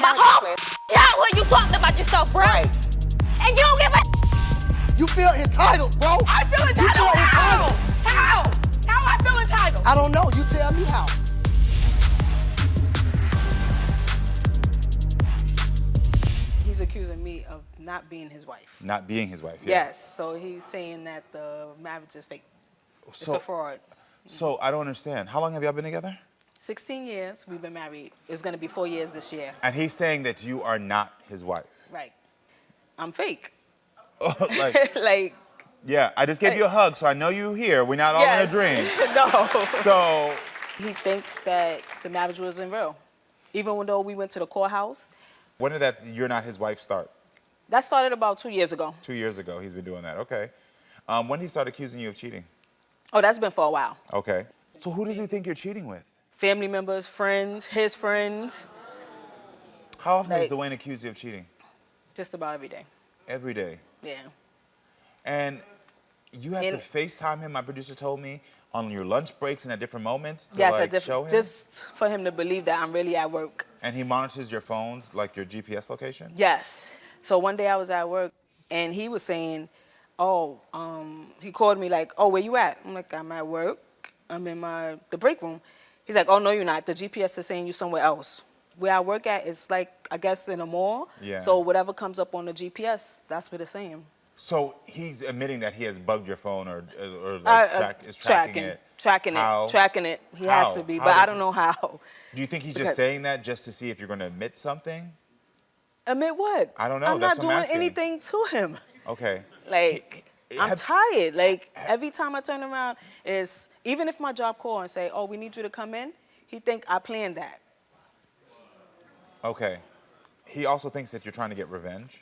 My whole out when you talking about yourself, bro. Right. And you don't give a You feel entitled, bro. I feel entitled. How? How I feel entitled? I don't know. You tell me how. He's accusing me of not being his wife. Not being his wife, yeah. Yes, so he's saying that the marriage is fake. It's So- a fraud. So I don't understand. How long have y'all been together? 16 years we've been married. It's gonna be 4 years this year. And he's saying that you are not his wife. Right. I'm fake. Like, Like, yeah, I just gave you a hug, so I know you here. We're not all in a yes. dream. No. So, He thinks that the marriage wasn't real. Even though we went to the courthouse, when did that "you're not his wife" start? that started about 2 years ago. 2 years ago, he's been doing that. Okay. When did he start accusing you of cheating? Oh, that's been for a while. Okay. So who does he think you're cheating with? Family members, friends, his friends, How often does Like- Dwayne accuse you of cheating? just about every day. Every day. Yeah. And you have to And- FaceTime him, my producer told me, on your lunch breaks and at different moments to Yes, like show him? just for him to believe that I'm really at work. And he monitors your phones, like your GPS location? Yes. So one day I was at work and he was saying, oh, he called me like, oh, where you at? I'm like, I'm at work. I'm in the break room. He's like, oh, no, you're not. The GPS is saying you somewhere else. Where I work at, it's like, I guess, in a mall. Yeah. So whatever comes up on the GPS, that's what it's saying. So he's admitting that he has bugged your phone or like is tracking it. How? Tracking it. He How? has to be, How but I does don't he- know how. Do you think he's Because- just saying that just to see if you're going to admit something? Admit what? I don't know. I'm That's not what I'm doing asking. anything to him. Okay. Like, I'm Have- tired. Like, every time I turn around, even if my job call and say, oh, we need you to come in, he think I planned that. Okay. He also thinks that you're trying to get revenge.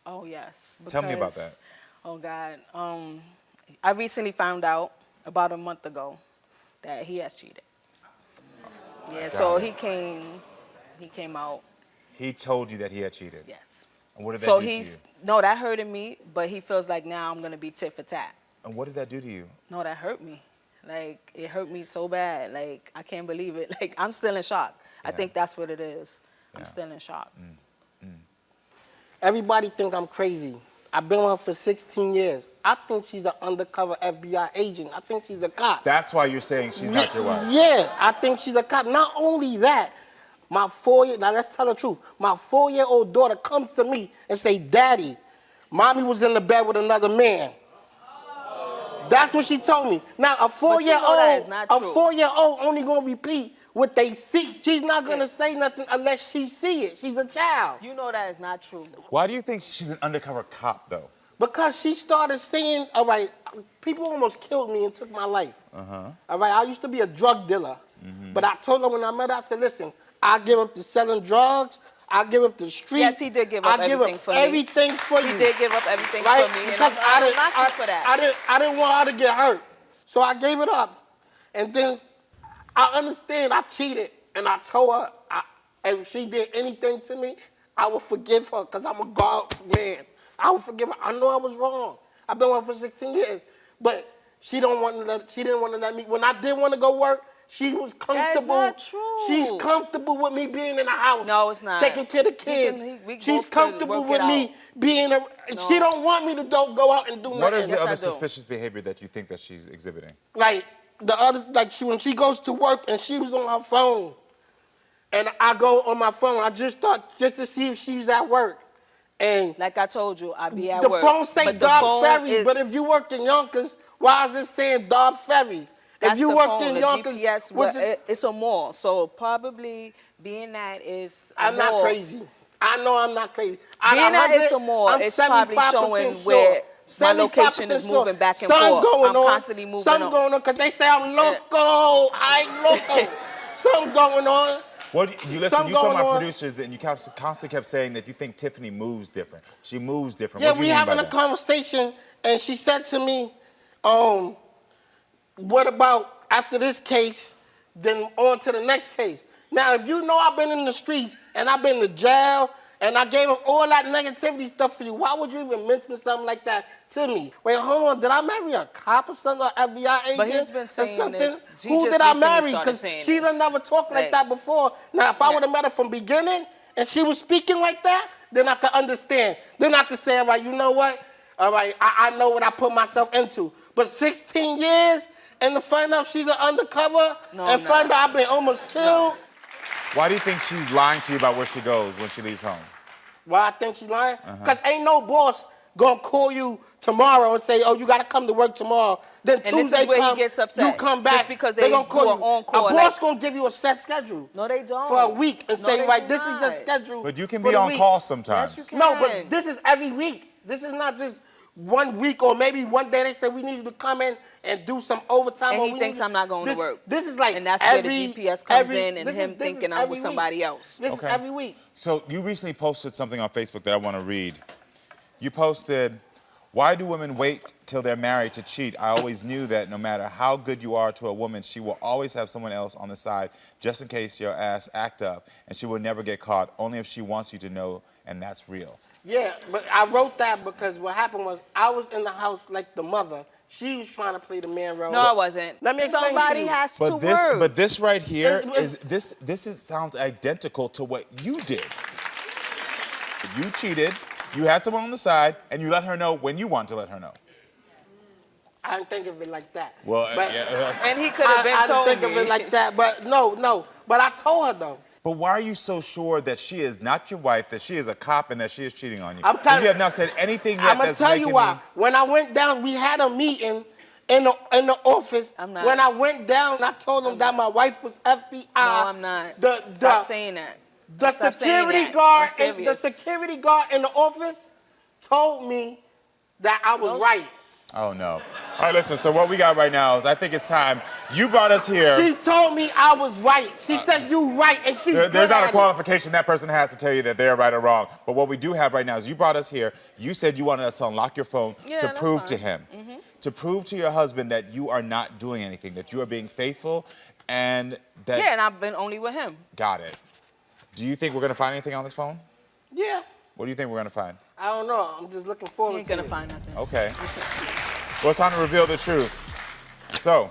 Oh, yes. Tell me about because- that. Oh, God. I recently found out about a month ago that he has cheated. Yeah, so he came out, He told you that he had cheated. yes. And what did that So do to you? no, that hurted me, but he feels like now I'm going to be tit for tat. And what did that do to you? No, that hurt me. Like, it hurt me so bad. Like, I can't believe it. Like, I'm still in shock. I Yeah. think that's what it is. Yeah. I'm still in shock. Everybody think I'm crazy. I've been with her for 16 years. I think she's an undercover FBI agent. I think she's a cop. That's why you're saying she's not your wife. Yeah, I think she's a cop. Not only that, now let's tell the truth. My 4-year-old daughter comes to me and say, Daddy, Mommy was in the bed with another man. That's what she told me. Now, a you know that is not true. 4-year-old only gonna repeat what they see. She's not gonna say nothing unless she see it. She's a child. You know that is not true. Why do you think she's an undercover cop, though? Because she started saying, all right, people almost killed me and took my life. All right, I used to be a drug dealer. But I told her when I met her, I said, listen, I give up to selling drugs. I give up the streets. Yes, he did give up everything for me. Everything for you. He did give up everything Right? for me, and Because I don't knock you for that. I didn't want her to get hurt. So I gave it up. And then I understand I cheated. And I told her if she did anything to me, I would forgive her because I'm a God's man. I would forgive her. I know I was wrong. I've been with her for 16 years. But she didn't want to let me. When I did want to go work, she was comfortable. That is not true. She's comfortable with me being in the house. No, it's not. Taking care of the kids. we She's both comfortable work with it me out. being a. She don't want me to go out and do What nothing. is the Yes, I other do. suspicious behavior that you think that she's exhibiting? Like when she goes to work and she was on her phone, and I go on my phone, I just thought just to see if she's at work, and Like I told you, I be at the work. phone say but the Dog phone Ferry, is- but if you work in Yonkers, why is it saying Dog Ferry? that's If you the work phone, in the Yonkers, GPS, what's it? it's a mall. So probably being that is a I'm not mall. crazy. I know I'm not crazy. Being that it's a mall, I'm it's probably 75% showing sure. where my 75% location is sure. moving back and Something forth. Going I'm on. constantly moving Something on. going on because they say I'm loco. I'm loco. Something going on. Well, you listen, Something you told going my on. producers that you constantly kept saying that you think Tiffany moves different. She moves different. Yeah, What do we you mean by having a that? conversation, and she said to me, what about after this case, then on to the next case? Now, if you know I've been in the streets, and I've been to jail, and I gave up all that negativity stuff for you, why would you even mention something like that to me? Wait, hold on, did I marry a cop or something, or FBI agent? But he's been or saying something? this. He Who just did I recently marry? started Because saying she this. done never talked like Like, that before. Now, if I yeah. would have met her from beginning, and she was speaking like that, then I could understand. Then I could say, all right, you know what? All right, I know what I put myself into. But 16 years and to find out she's an undercover and find out I've been almost killed. Why do you think she's lying to you about where she goes when she leaves home? Why I think she's lying? Because ain't no boss gonna call you tomorrow and say, oh, you gotta come to work tomorrow. Then And Tuesday this is where come, he gets upset. you come back. Just because they gonna call do an on-call. A boss gonna give you a set schedule. No, they don't. For a week and No, say, they right, do this is the not. schedule. But you can for be the on week. call sometimes. Yes, you can. No, but this is every week. This is not just 1 week or maybe one day they say we need you to come in and do some overtime. And or he we thinks need I'm not going to this, work. This is like and that's every, where the GPS comes in and this him is thinking I'm every with week. somebody else. This is every week. So you recently posted something on Facebook that I want to read. You posted, why do women wait till they're married to cheat? I always knew that no matter how good you are to a woman, she will always have someone else on the side just in case your ass act up, and she will never get caught, only if she wants you to know, and that's real. Yeah, but I wrote that because what happened was I was in the house like the mother. She was trying to play the man role. No, I wasn't. Let me explain Somebody to you. has to But this, work. but this right here It's- sounds identical to what you did. You cheated. You had someone on the side, and you let her know when you want to let her know. I didn't think of it like that. Well, But and he could have been I told didn't think me. of it like that. But no. But I told her though. But why are you so sure that she is not your wife, that she is a cop, and that she is cheating on you? I'm telling you have not said anything yet I'm gonna that's tell you making why. me... When I went down, we had a meeting in the office. I'm not. When I went down, I told them that my wife was FBI. No, I'm not. Stop Stop saying that. The Stop saying security that. guard I'm and the serious. security guard in the office told me that I was right. Oh, no. All right, listen, so what we got right now is I think it's time. You brought us here. She told me I was right. She said you right, and she's There's good not a at it. qualification that person has to tell you that they're right or wrong. But what we do have right now is you brought us here. You said you wanted us to unlock your phone Yeah, to that's prove to fine. him, to prove to your husband that you are not doing anything, that you are being faithful, and that... Yeah, and I've been only with him. Got it. Do you think we're going to find anything on this phone? Yeah. What do you think we're going to find? I don't know. I'm just looking He forward ain't to gonna it. find nothing. Okay. Well, it's time to reveal the truth. So,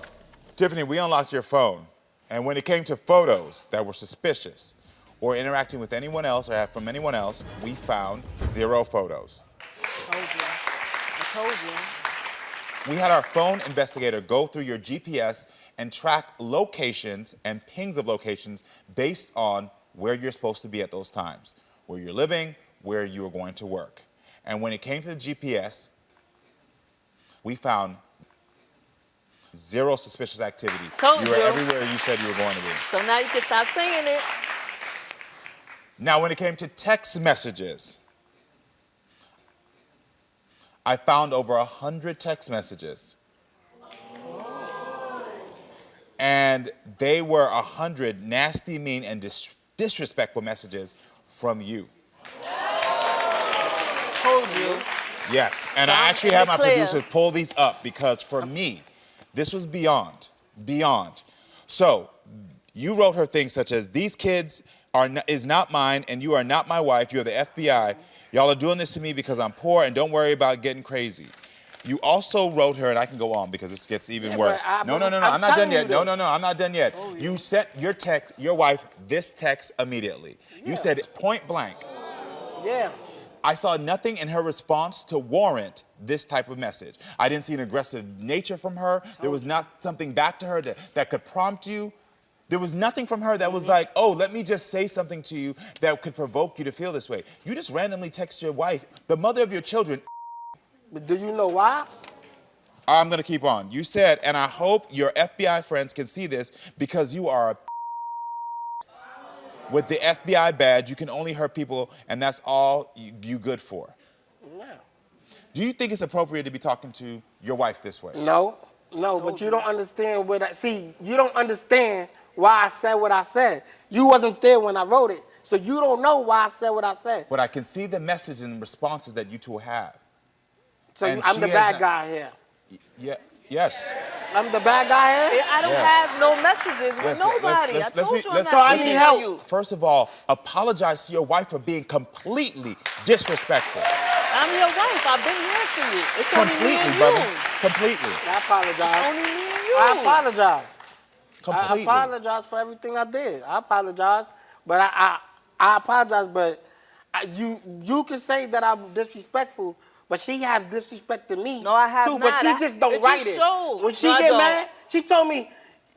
Tiffany, we unlocked your phone, and when it came to photos that were suspicious or interacting with anyone else or from anyone else, we found 0 photos. I told you. We had our phone investigator go through your GPS and track locations and pings of locations based on where you're supposed to be at those times, where you're living, where you are going to work. And when it came to the GPS, we found 0 suspicious activity. Told You were you. everywhere you said you were going to be. So now you can stop saying it. Now, when it came to text messages, I found over 100 text messages. And they were 100 nasty, mean, and disrespectful messages from you. Told you. Yes, and So I I'm actually had my clear. producers pull these up because for me, this was beyond. So, you wrote her things such as, these kids is not mine and you are not my wife, you're the FBI. Y'all are doing this to me because I'm poor and don't worry about getting crazy. You also wrote her, and I can go on because this gets even worse. No, I'm not done yet. No, I'm not done yet. Oh, yeah. You sent your wife this text immediately. Yeah. You said point blank. Yeah. I saw nothing in her response to warrant this type of message. I didn't see an aggressive nature from her. There was not something back to her that could prompt you. There was nothing from her that was like, oh, let me just say something to you that could provoke you to feel this way. You just randomly text your wife, the mother of your children. But do you know why? I'm going to keep on. You said, and I hope your FBI friends can see this because you are a with the FBI badge, you can only hurt people, and that's all you good for. Yeah. Do you think it's appropriate to be talking to your wife this way? No, but you don't understand you don't understand why I said what I said. You wasn't there when I wrote it, so you don't know why I said what I said. But I can see the message and responses that you two have. So And I'm she the has bad not- guy here. Yeah. Yes. I'm the bad guy here? I don't Yes. have no messages with Let's- nobody. let's- I told let's you be- I'm let's- not So I cheating need on help. you. First of all, apologize to your wife for being completely disrespectful. I'm your wife. I've been here for you. It's only me Completely, and brother. you. Completely. I apologize. It's only me and you. I apologize. Completely. I apologize for everything I did. I apologize, but I I apologize, but you can say that I'm disrespectful, but she has disrespected me No, I have too. not. But she just don't It write just it. shows. When she No, I get don't. mad, she told me.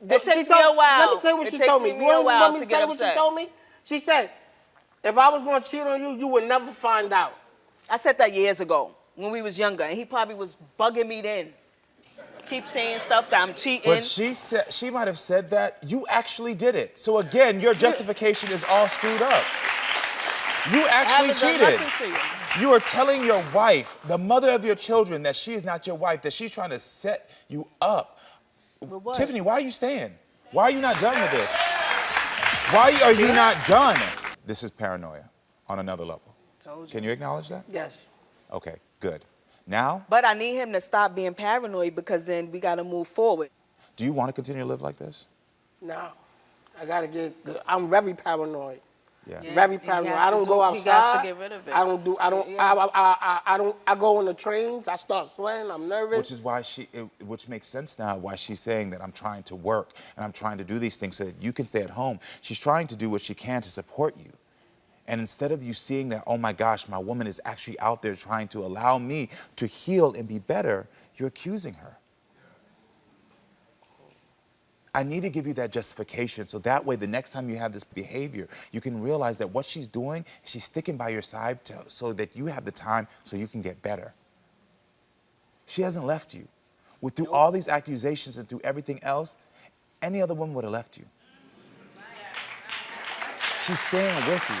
It takes me a while. Let me tell you what It she takes told me. me You a while want me to to tell get you what she upset. told me? She said, if I was going to cheat on you, you would never find out. I said that years ago when we was younger, and he probably was bugging me then. Keep saying stuff that I'm cheating. But she might have said that. You actually did it. So again, your justification is all screwed up. You actually I haven't done cheated. nothing to you. You are telling your wife, the mother of your children, that she is not your wife, that she's trying to set you up. But what? Tiffany, why are you staying? Why are you not done with this? Why are you not done? This is paranoia on another level. Told you. Can you acknowledge that? Yes. Okay, good. Now, But I need him to stop being paranoid because then we got to move forward. do you want to continue to live like this? No. I got to get, I'm very paranoid. Yeah. Yeah. Very He paranoid. has I to don't do- go he outside. has to get rid of it. I go on the trains. I start sweating. I'm nervous. Which is why which makes sense now why she's saying that I'm trying to work and I'm trying to do these things so that you can stay at home. She's trying to do what she can to support you. And instead of you seeing that, oh my gosh, my woman is actually out there trying to allow me to heal and be better, you're accusing her. I need to give you that justification so that way the next time you have this behavior, you can realize that what she's doing, she's sticking by your side so that you have the time so you can get better. She hasn't left you. Through all these accusations and through everything else, any other woman would have left you. She's staying with you.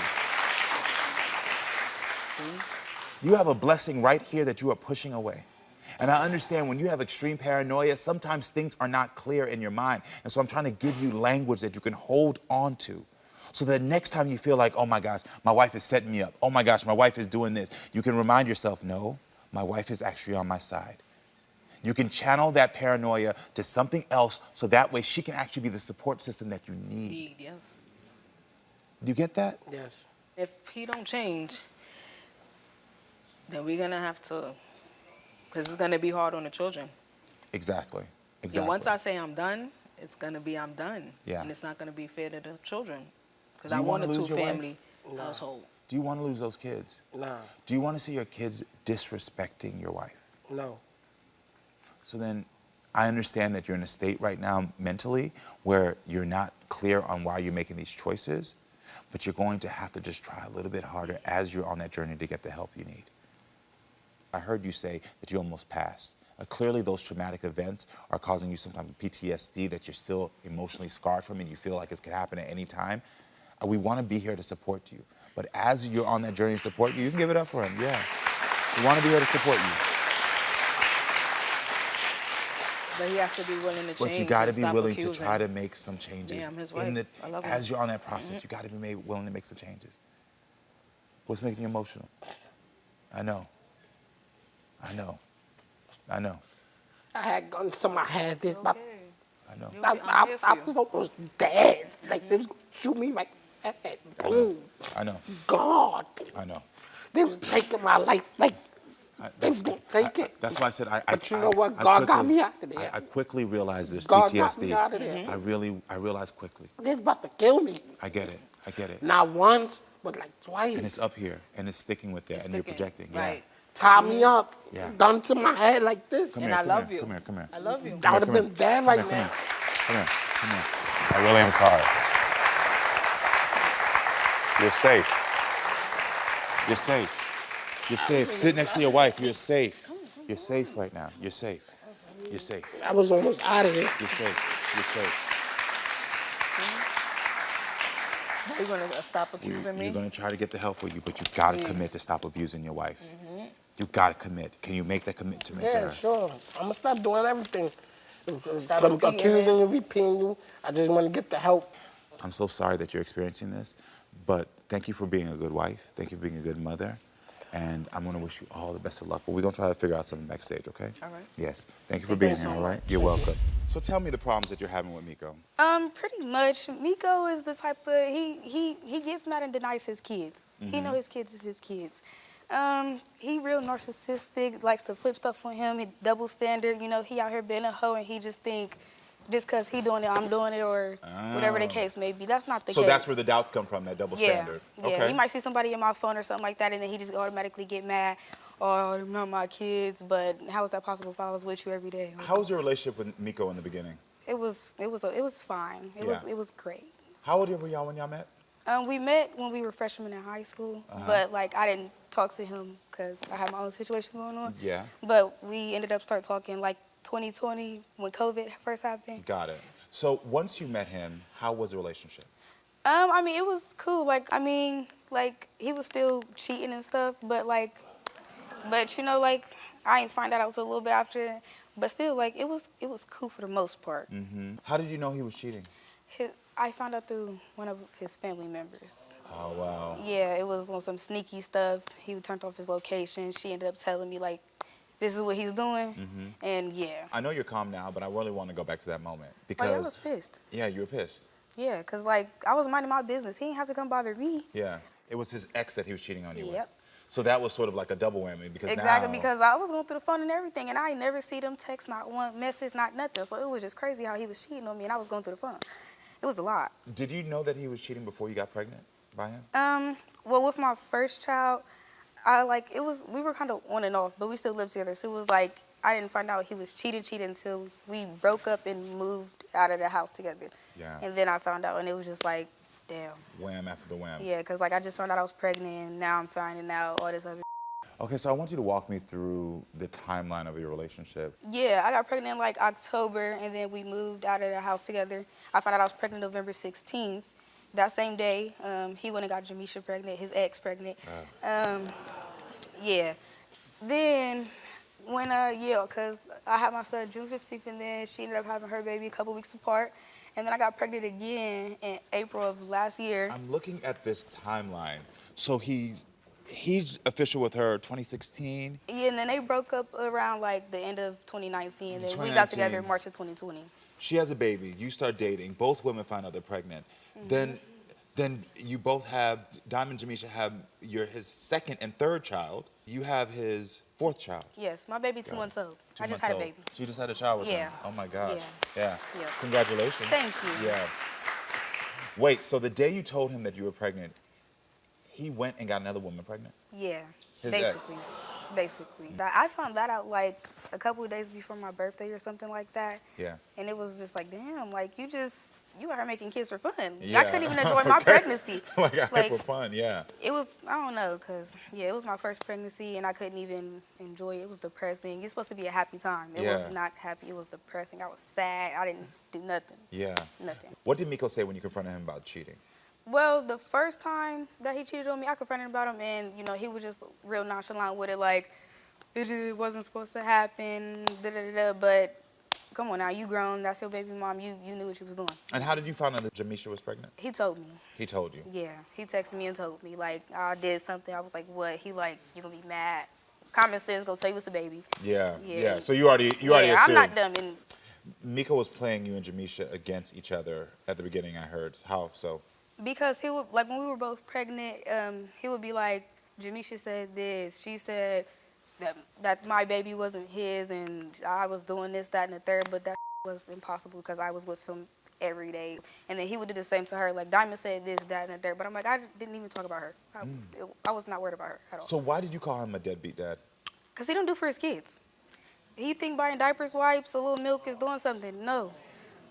You have a blessing right here that you are pushing away. And I understand when you have extreme paranoia, sometimes things are not clear in your mind. And so I'm trying to give you language that you can hold on to. So that next time you feel like, oh my gosh, my wife is setting me up. Oh my gosh, my wife is doing this. You can remind yourself, no, my wife is actually on my side. You can channel that paranoia to something else so that way she can actually be the support system that you need. Yes. Do you get that? Yes. If he don't change, then we're going to have to, because it's going to be hard on the children. Exactly. Exactly. And once I say I'm done, it's going to be I'm done. Yeah. And it's not going to be fair to the children. Because Do I you want wanna a lose your wife? two-family household. Do you want to lose those kids? No. Do you want to see your kids disrespecting your wife? No. So then I understand that you're in a state right now mentally where you're not clear on why you're making these choices, but you're going to have to just try a little bit harder as you're on that journey to get the help you need. I heard you say that you almost passed. Clearly those traumatic events are causing you some type of PTSD that you're still emotionally scarred from and you feel like it could happen at any time. We want to be here to support you. But as you're on that journey to support you, you can give it up for him, yeah. We want to be here to support you. But he has to be willing to change. But you got to and be stop willing to accusing. try to make some changes. Yeah, I'm his wife. I love him. As you're on that process, you got to be willing to make some changes. What's making you emotional? I know. I know. I know. I had guns to my head. This, Okay. I know. I'm here for I you. was almost dead. Like, they was gonna shoot me right at boom. I know. God. I know. They was taking my life. Like, they was gonna take it. That's why I said But you know what? God got me out of there. I quickly realized there's God PTSD. got me out of there. I realized quickly. They was about to kill me. I get it. I get it. Not once, but like twice. And it's up here, and it's sticking with there, It's and you're sticking. projecting. Yeah. Right. Tie me up. Yeah. Gun to my head like this. Come And here, I come love here, you. Come here, come here. I love you. I would have been dead right Come now. here. Come here. Come here. I really am sorry. You're safe. You're safe. You're safe. Sit next to your wife. You're safe. You're safe right now. You're safe. You're safe. I was almost out of here. You're safe. You're safe. You're going to stop accusing me? You're going to try to get the help for you, but you got to commit to stop abusing your wife. You got to commit. Can you make that commitment to Yeah, her? sure. I'm gonna stop doing everything. Stop From repeating accusing you, repeating you. I just want to get the help. I'm so sorry that you're experiencing this, but thank you for being a good wife. Thank you for being a good mother. And I'm going to wish you all the best of luck. But we're going to try to figure out something backstage, okay? All right. Yes. Thank you for being here, all right? You're welcome. So tell me the problems that you're having with Miko. Pretty much. Miko is the type of he gets mad and denies his kids. He know his kids is his kids. He real narcissistic, likes to flip stuff on him. He double standard. You know, he out here being a hoe and he just think just because he doing it, I'm doing it, or whatever the case may be. That's not the case. So that's where the doubts come from, that double standard. Yeah, Okay. he might see somebody in my phone or something like that, and then he just automatically get mad. Oh, they're not my kids, but how is that possible if I was with you every day? How was your relationship with Miko in the beginning? It was fine. It was great. How old were y'all when y'all met? We met when we were freshmen in high school, but like I didn't talk to him because I had my own situation going on. Yeah. But we ended up start talking like 2020 when COVID first happened. Got it. So once you met him, how was the relationship? I mean, it was cool. Like, I mean, like he was still cheating and stuff, but you know, like I ain't find that out until a little bit after. But still, like it was cool for the most part. How did you know he was cheating? I found out through one of his family members. Oh, wow. Yeah, it was on some sneaky stuff. He turned off his location. She ended up telling me, like, this is what he's doing. And, yeah. I know you're calm now, but I really want to go back to that moment. Because, oh, yeah, I was pissed. Yeah, you were pissed. Yeah, because, like, I was minding my business. He didn't have to come bother me. Yeah. It was his ex that he was cheating on you with. Yep. So that was sort of like a double whammy because exactly, now... because I was going through the phone and everything, and I ain't never see them text, not one message, not nothing. So it was just crazy how he was cheating on me, and I was going through the phone. It was a lot. Did you know that he was cheating before you got pregnant by him? Well, with my first child, we were kind of on and off, but we still lived together. So it was like, I didn't find out he was cheating until we broke up and moved out of the house together. Yeah. And then I found out, and it was just like, damn. Wham after the wham. Yeah, because like I just found out I was pregnant, and now I'm finding out all this other. Okay, so I want you to walk me through the timeline of your relationship. Yeah, I got pregnant in like October, and then we moved out of the house together. I found out I was pregnant November 16th. That same day, he went and got Jamisha pregnant, his ex pregnant. Yeah. Then when, because I had my son June 15th, and then she ended up having her baby a couple weeks apart. And then I got pregnant again in April of last year. I'm looking at this timeline. So he's official with her 2016. Yeah, and then they broke up around like the end of 2019. And then we got together in March of 2020. She has a baby. You start dating. Both women find out they're pregnant. Then you both have, Diamond and Jamisha have his second and third child. You have his fourth child. Yes, my baby 2 months old. I just had a baby. So you just had a child with him? Oh my gosh. Yeah. Yeah. Congratulations. Thank you. Yeah. Wait, so the day you told him that you were pregnant, he went and got another woman pregnant? Yeah, His basically. Basically. I found that out like a couple of days before my birthday or something like that. Yeah. And it was just like, damn, like you are making kids for fun. Yeah. I couldn't even enjoy my pregnancy. Like for fun, yeah. It was, I don't know, because, it was my first pregnancy, and I couldn't even enjoy it. It was depressing. It's supposed to be a happy time. It was not happy. It was depressing. I was sad. I didn't do nothing. Yeah. Nothing. What did Miko say when you confronted him about cheating? Well, the first time that he cheated on me, I confronted him about him, and, he was just real nonchalant with it, like, it wasn't supposed to happen, da-da-da-da, but come on now, you grown, that's your baby mom, you knew what you was doing. And how did you find out that Jamisha was pregnant? He told me. He told you? Yeah, he texted me and told me, like, I did something. I was like, what? He like, you gonna be mad. Common sense gonna tell you it's a baby. Yeah. So you already assumed. I'm not dumb. And Miko was playing you and Jamisha against each other at the beginning, I heard. How so? Because he would, like, when we were both pregnant, he would be like, Jamisha said this. She said that my baby wasn't his, and I was doing this, that, and the third, but that was impossible because I was with him every day. And then he would do the same to her. Like, Diamond said this, that, and the third. But I'm like, I didn't even talk about her. I was not worried about her at all. So why did you call him a deadbeat dad? Because he don't do for his kids. He think buying diapers, wipes, a little milk is doing something. No.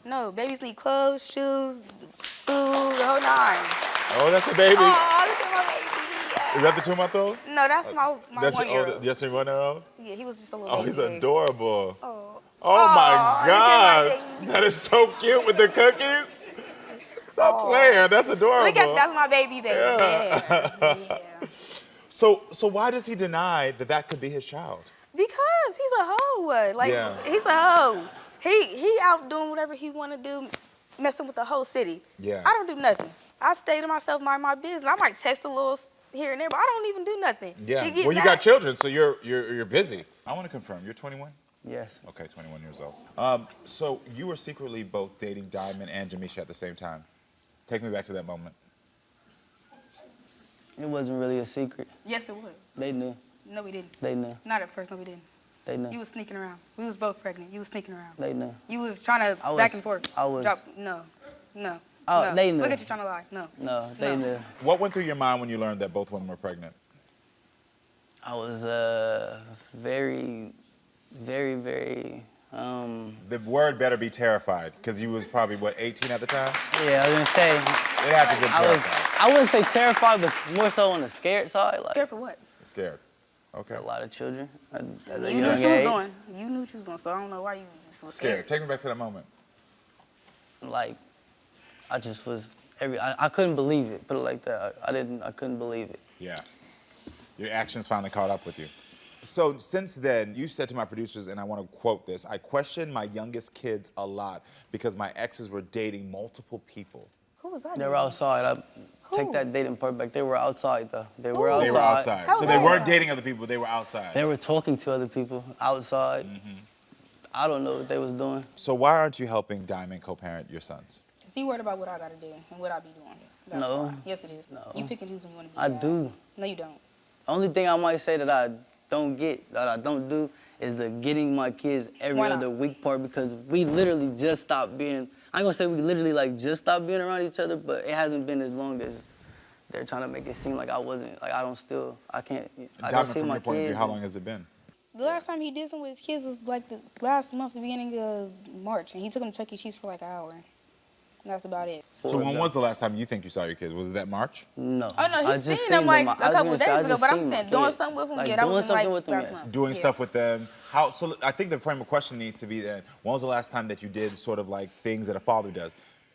No, babies need clothes, shoes, food, the whole nine. Oh, that's a baby. Oh, look at my baby. Is that the 2-month-old? No, that's my That's 1-year-old. That's your 1-year-old? Yeah, he was just a little Oh, baby. he's adorable. Oh. Oh my God. Look at my baby. That is so cute with the cookies. Stop playing. That's adorable. That's my baby. Yeah. So why does he deny that could be his child? Because he's a hoe. Like, he's a hoe. He out doing whatever he want to do, messing with the whole city. Yeah. I don't do nothing. I stay to myself, mind my business. I might text a little here and there, but I don't even do nothing. Yeah. Well, you got children, so you're busy. I want to confirm. You're 21? Yes. Okay, 21 years old. So you were secretly both dating Diamond and Jamisha at the same time. Take me back to that moment. It wasn't really a secret. Yes, it was. They knew. No, we didn't. They knew. Not at first. No, we didn't. They knew. You was sneaking around. We was both pregnant. You was sneaking around. They knew. You was trying to back and forth. No. Oh, no. they knew. Look at you trying to lie. No. No, they knew. What went through your mind when you learned that both women were pregnant? I was very, very, very. The word better be terrified, because you was probably, what, 18 at the time? Yeah, I was gonna say. It had to be terrified. I wouldn't say terrified, but more so on the scared side. Like, Scared for what? Scared. Okay. A lot of children at a You knew young what you was age. doing. You knew what you was doing, so I don't know why you was Scared. Take me back to that moment. Like, I just was I couldn't believe it. Put it like that. I couldn't believe it. Yeah. Your actions finally caught up with you. So since then, you said to my producers, and I want to quote this, I question my youngest kids a lot because my exes were dating multiple people. Who was that? They were outside. Take that dating part back. They were outside, though. They were outside. They were outside. So they weren't dating other people, they were outside. They were talking to other people outside. I don't know what they was doing. So why aren't you helping Diamond co-parent your sons? Cause he worried about what I gotta do and what I be doing. That's No. why. Yes, it is. No. You pick and choose when you want to be. I dad. do. No, you don't. Only thing I might say that I don't do is the getting my kids every Why not? other week part, because we literally just stopped being, I ain't gonna say we literally like just stopped being around each other, but it hasn't been as long as they're trying to make it seem like I wasn't, like I can't, I Diamond, don't see from my your point of view, kids. how long has it been? The last time he did something with his kids was like the last month, the beginning of March, and he took them to Chuck E. Cheese for like an hour. And that's about it. So when was the last time you think you saw your kids? Was it that March? No. Oh no, I he's just seen them like them. a couple I days just ago, but I'm seen my saying doing kids. something with them, Like, yeah, that doing was in something like with them, last yeah. month. Doing Yeah. stuff with them. How? So I think the frame of question needs to be that when was the last time that you did sort of like things that a father does?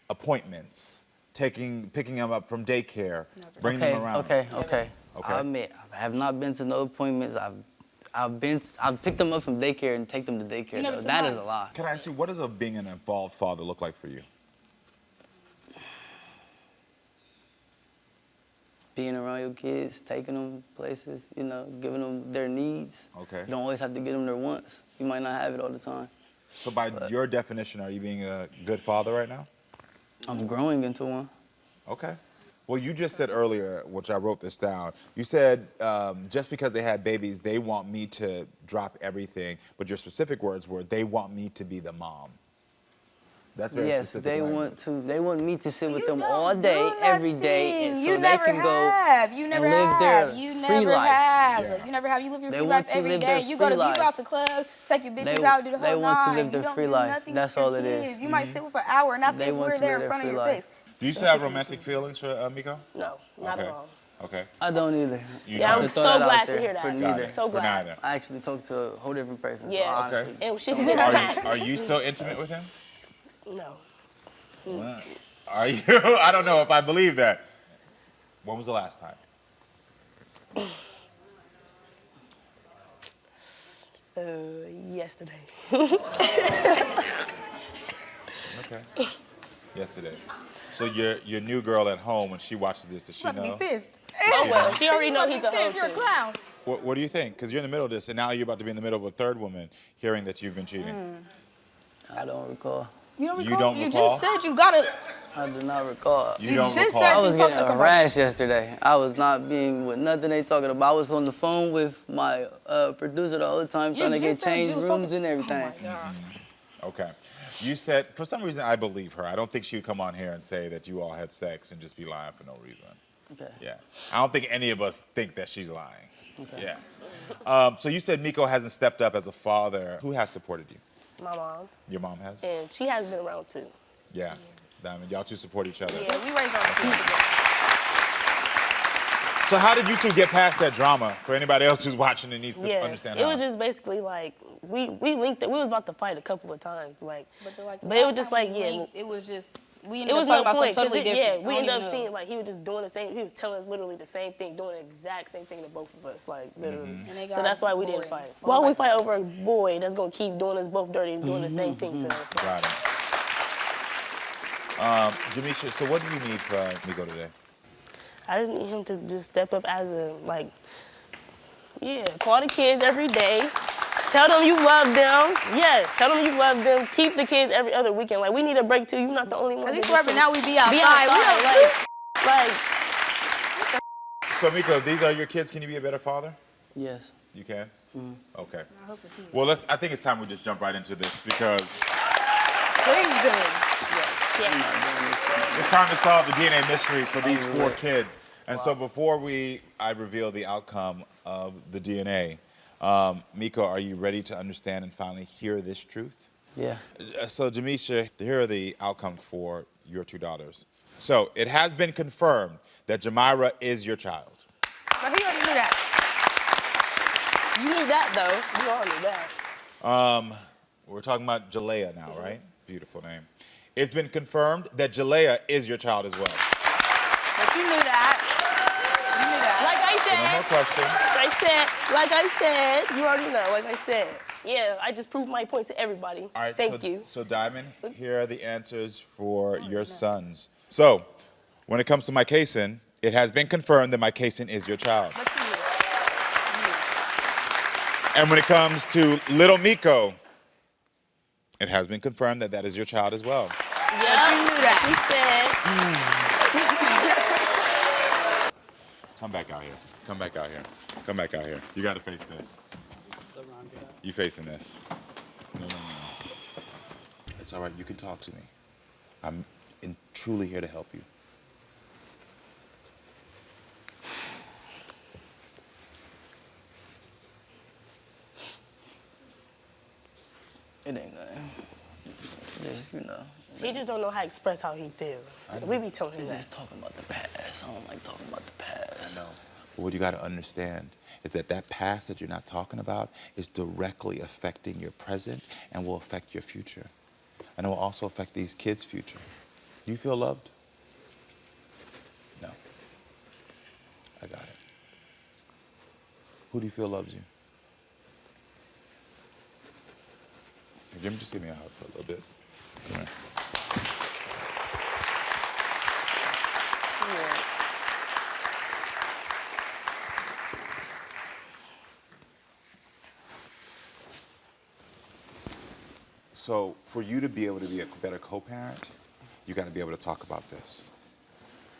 Appointments, picking them up from daycare, bringing them around. Okay. Okay. I admit, I have not been to no appointments. I've picked them up from daycare and take them to daycare. You never Though. took That is mine. a lie. Can I ask you, what does being an involved father look like for you? Being around your kids, taking them places, you know, giving them their needs. Okay. You don't always have to get them their wants. You might not have it all the time. So by your definition, are you being a good father right now? I'm growing into one. Okay. Well, you just said earlier, which I wrote this down, you said just because they had babies, they want me to drop everything, but your specific words were, they want me to be the mom. That's very Yes, specific they language. they want me to sit with them You don't all day, do every day, nothing. and so You they never can have. go You never and live their have. You free never life. have. Yeah. You never have. You live your They free want life to every live day. their You free go life. out to clubs, take your bitches They- out, do the whole they want to nine. live their You don't free do life. nothing That's with your all it is. kids. You might sit with for an hour, and that's They if want we're to there live in front of their your free face. Do you still have romantic feelings for Miko? No, not Okay. at all. Okay. I don't either. You Yeah, don't? I'm Just throw so that out glad to there hear for that. neither. So For glad. neither. I actually talked to a whole different person. Yeah. So honestly, And she don't can worry. get Are you still intimate with him? No. Are you? I don't know if I believe that. When was the last time? Yesterday. Okay. Yesterday. So your new girl at home, when she watches this, does she You're about to know? be pissed. Oh well, she already You're know about to he's be a hoe pissed. You're a too. clown. What do you think? Because you're in the middle of this, and now you're about to be in the middle of a third woman hearing that you've been cheating. I don't recall. You don't You recall? don't You recall? just said you gotta. I do not recall. You don't just recall. said I you was talking getting to somebody. harassed yesterday. I was not being with nothing they talking about. I was on the phone with my producer the whole time trying to get just said you changed was rooms talking- and everything. Oh my God. Okay. You said, for some reason, I believe her. I don't think she would come on here and say that you all had sex and just be lying for no reason. Okay. Yeah. I don't think any of us think that she's lying. Okay. Yeah. So you said Miko hasn't stepped up as a father. Who has supported you? My mom. Your mom has? And she has been around too. Yeah. Diamond, y'all two support each other. Yeah, we raised our kids together. So how did you two get past that drama? For anybody else who's watching and needs to Yeah. understand It how. was just basically like we linked it. We was about to fight a couple of times, like. But, the, like, the But it was last just time like, we yeah. linked, it was just we It ended was up no talking about point. something 'cause totally it- different. Yeah, we I don't ended up even know. seeing like he was just doing the same. He was telling us literally the same thing, doing the exact same thing to both of us, like literally. And they So got that's why we bored. didn't fight. Or Why would we like- fight over a boy that's gonna keep doing us both dirty and doing the same thing to us? Like, Got it. Jamisha, so what do you need from Miko today? I just need him to just step up as a call the kids every day. Tell them you love them. Yes, tell them you love them. Keep the kids every other weekend. Like we need a break too. You're not the only one. Cause that he swear, just but can now we be outside. be We outside. don't Like, So Miko, these are your kids. Can you be a better father? Yes. You can? Okay. I hope to see it. Well, I think it's time we just jump right into this because Please do. Yeah. it's time to solve the DNA mystery for these 4 kids. And so before I reveal the outcome of the DNA, Miko, are you ready to understand and finally hear this truth? Yeah. So, Jamisha, here are the outcomes for your 2 daughters. So, it has been confirmed that Jamira is your child. But he already knew that. You knew that, though. You all knew that. We're talking about Jalea now, right? Beautiful name. It's been confirmed that Jalea is your child as well. But you knew that. You knew that. Like I So no said. more questions. Like I said, you already know. Like I said. Yeah, I just proved my point to everybody. All right, Thank you. So, Diamond, here are the answers for your sons. So, when it comes to Mike Kaysen, it has been confirmed that Mike Kaysen is your child. But you knew that. And when it comes to little Miko, it has been confirmed that that is your child as well. Yeah, you knew that. He said. Come back out here. Come back out here. Come back out here. You got to face this. You facing this. No. It's all right. You can talk to me. I'm truly here to help you. It ain't nothing. Just, He just don't know how to express how he feels. We be telling him He's that. just talking about the past. I don't like talking about the past. No. But what you got to understand is that past that you're not talking about is directly affecting your present and will affect your future. And it will also affect these kids' future. Do you feel loved? No. I got it. Who do you feel loves you? Hey, Jim, just give me a hug for a little bit. Come here. So for you to be able to be a better co-parent, you got to be able to talk about this.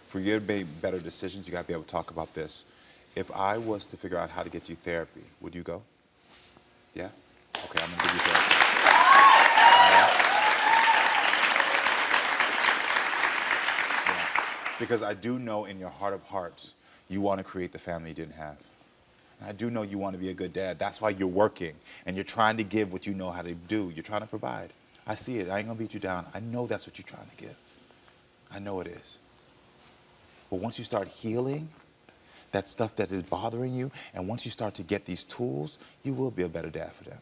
For you to make better decisions, you got to be able to talk about this. If I was to figure out how to get you therapy, would you go? Yeah? Okay, I'm going to give you therapy. All right? Yes. Because I do know in your heart of hearts, you want to create the family you didn't have. And I do know you want to be a good dad. That's why you're working and you're trying to give what you know how to do. You're trying to provide. I see it. I ain't going to beat you down. I know that's what you're trying to give. I know it is. But once you start healing that stuff that is bothering you, and once you start to get these tools, you will be a better dad for them.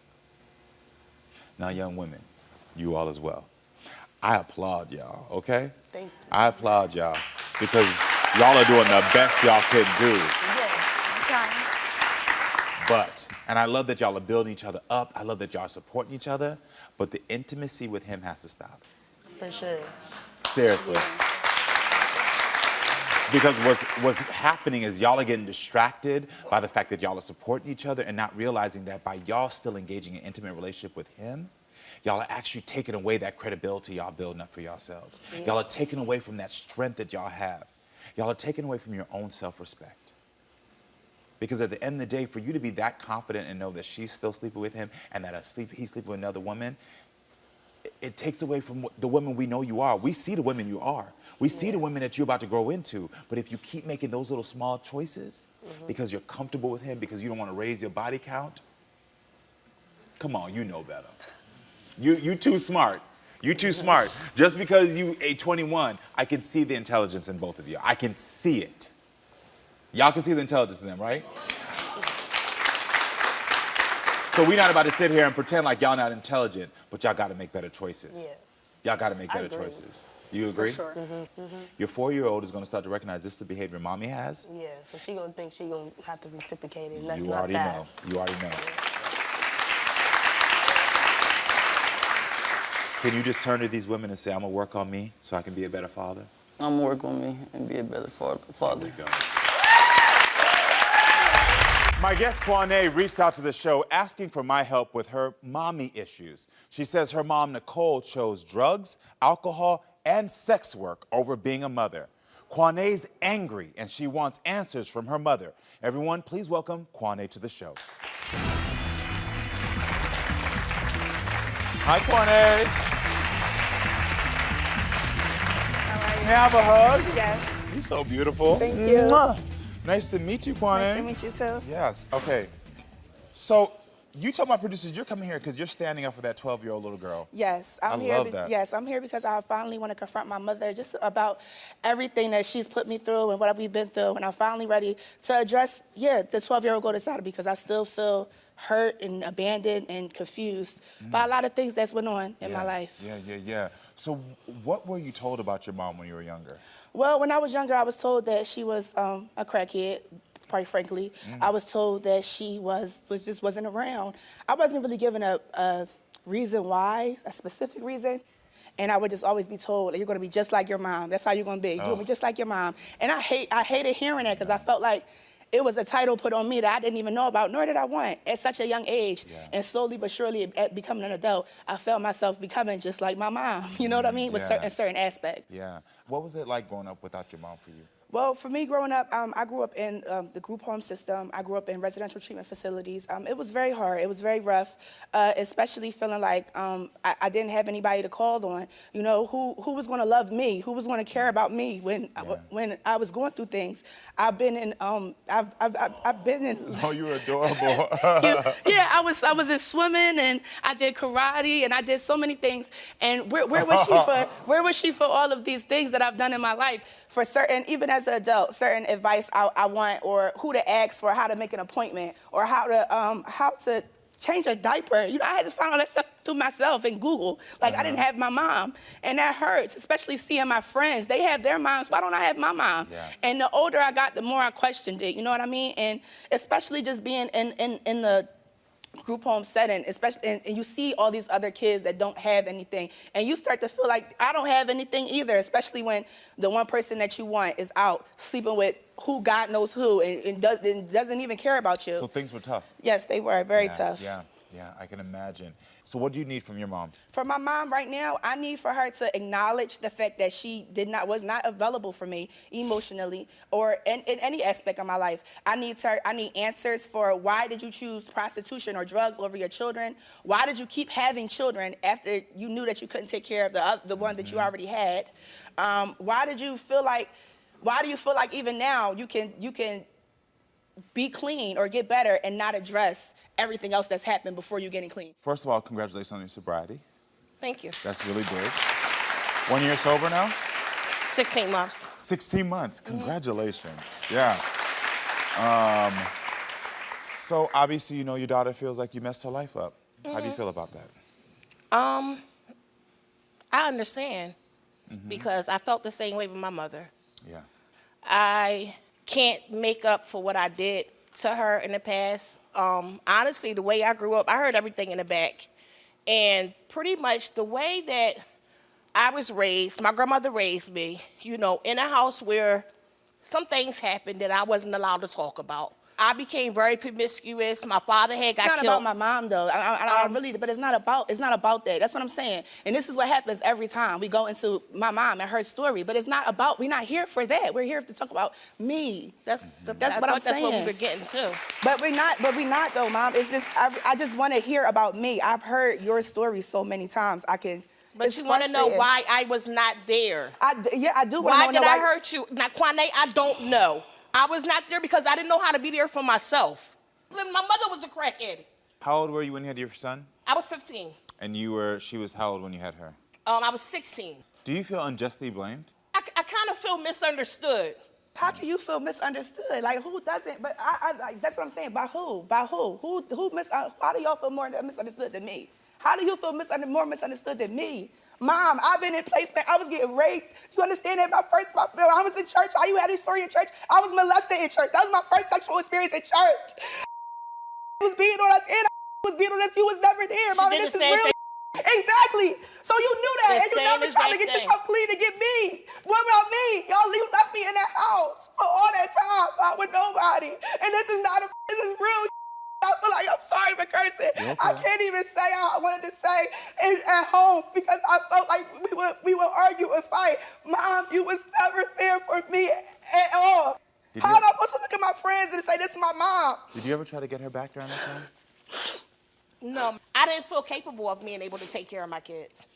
Now, young women, you all as well. I applaud y'all, okay? Thank you. I applaud y'all because y'all are doing the best y'all can do. Yeah. But, and I love that y'all are building each other up. I love that y'all are supporting each other. But the intimacy with him has to stop. For sure. Seriously. Yeah. Because what's happening is y'all are getting distracted by the fact that y'all are supporting each other and not realizing that by y'all still engaging in an intimate relationship with him, y'all are actually taking away that credibility y'all building up for yourselves. Yeah. Y'all are taking away from that strength that y'all have. Y'all are taking away from your own self-respect. Because at the end of the day, for you to be that confident and know that she's still sleeping with him and that he's sleeping with another woman, it takes away from the women we know you are. We see the women you are. We see the women that you're about to grow into. But if you keep making those little small choices because you're comfortable with him, because you don't want to raise your body count, come on, you know better. You too smart. You too smart. Just because you a 21, I can see the intelligence in both of you. I can see it. Y'all can see the intelligence in them, right? So we're not about to sit here and pretend like y'all not intelligent, but y'all got to make better choices. Yeah. Y'all got to make better agree. choices. You agree? For sure. Your 4-year-old is going to start to recognize this is the behavior mommy has. Yeah, so she gonna think she gonna have to reciprocate it, and that's You not already that. know. You already know. Can you just turn to these women and say, I'm going to work on me so I can be a better father? I'm gonna work on me and be a better father. There we go. My guest, Kwane, reached out to the show asking for my help with her mommy issues. She says her mom, Nicole, chose drugs, alcohol, and sex work over being a mother. Kwane's angry, and she wants answers from her mother. Everyone, please welcome Kwane to the show. Hi, Cornay. How are you? May I have a hug? Yes. You're so beautiful. Thank you. Mwah. Nice to meet you, Kwame. Nice to meet you too. Yes, okay. So, you told my producers you're coming here because you're standing up for that 12-year-old little girl. Yes, I I'm here. love that. Yes, I'm here because I finally want to confront my mother just about everything that she's put me through and what we've been through. And I'm finally ready to address, the 12-year-old girl inside of me because I still feel hurt and abandoned and confused by a lot of things that's went on in my life. Yeah. So what were you told about your mom when you were younger? Well, when I was younger, I was told that she was a crackhead, quite frankly. I was told that she just wasn't around. I wasn't really given a reason why, a specific reason. And I would just always be told, you're gonna be just like your mom. That's how you're gonna be. You're gonna be just like your mom. And I hated hearing that because I felt like it was a title put on me that I didn't even know about, nor did I want at such a young age. And slowly but surely, at becoming an adult, I felt myself becoming just like my mom. You know what I mean? With certain aspects. Yeah. What was it like growing up without your mom for you? Well, for me growing up, I grew up in the group home system. I grew up in residential treatment facilities. It was very hard. It was very rough, especially feeling like I didn't have anybody to call on. You know, who was going to love me? Who was going to care about me when I was going through things? I've been in. I've been in. Oh, you were adorable. I was in swimming and I did karate and I did so many things. And where was she for? Where was she for all of these things that I've done in my life? For certain, even as an adult, certain advice I want, or who to ask for, how to make an appointment, or how to change a diaper. You know, I had to find all that stuff through myself and Google. Like, I didn't have my mom, and that hurts, especially seeing my friends. They have their moms. Why don't I have my mom? And the older I got, the more I questioned it. You know what I mean? And especially just being in the group home setting, especially, and you see all these other kids that don't have anything, and you start to feel like I don't have anything either, especially when the one person that you want is out sleeping with who God knows who and doesn't even care about you. So things were tough. Yes, they were very tough. Yeah, I can imagine. So what do you need from your mom? For my mom right now, I need for her to acknowledge the fact that she was not available for me emotionally or in any aspect of my life. I need answers for why did you choose prostitution or drugs over your children? Why did you keep having children after you knew that you couldn't take care of the one that you already had? Why do you feel like even now you can be clean or get better and not address everything else that's happened before you getting clean? First of all, congratulations on your sobriety. Thank you. That's really big. 1 year sober now? 16 months. 16 months. Congratulations. Yeah. So obviously, you know, your daughter feels like you messed her life up. How do you feel about that? I understand because I felt the same way with my mother. Yeah. I can't make up for what I did to her in the past. Honestly, the way I grew up, I heard everything in the back. And pretty much the way that I was raised, my grandmother raised me, you know, in a house where some things happened that I wasn't allowed to talk about. I became very promiscuous. My father got killed. It's not about my mom, though. I really, but it's not about that. That's what I'm saying. And this is what happens every time we go into my mom and her story. But it's not about. We're not here for that. We're here to talk about me. That's what I'm saying. That's what we were getting to. But we're not though, Mom. It's just I just want to hear about me. I've heard your story so many times. But you want to know why I was not there. I do want to know why did I hurt you? Now, Kwame, I don't know. I was not there because I didn't know how to be there for myself. My mother was a crackhead. How old were you when you had your son? I was 15. And she was how old when you had her? I was 16. Do you feel unjustly blamed? I kind of feel misunderstood. How can you feel misunderstood? Like, who doesn't? But that's what I'm saying. By who? By who? How do y'all feel more misunderstood than me? How do you feel more misunderstood than me? Mom, I've been in placement. I was getting raped. You understand that? I was in church. Why you had this story in church? I was molested in church. That was my first sexual experience in church. Was beating on us and was beating on us. You was never there, Mom. This is real. Exactly. So you knew that, and you never tried to get yourself clean to get me. What about me? You left me in that house for all that time, not with nobody. And this is real. I feel like I'm sorry for cursing. Okay. I can't even say how I wanted to say at home because I felt like we would argue and fight. Mom, you was never there for me at all. How am I supposed to look at my friends and say this is my mom? Did you ever try to get her back during that time? No, I didn't feel capable of being able to take care of my kids.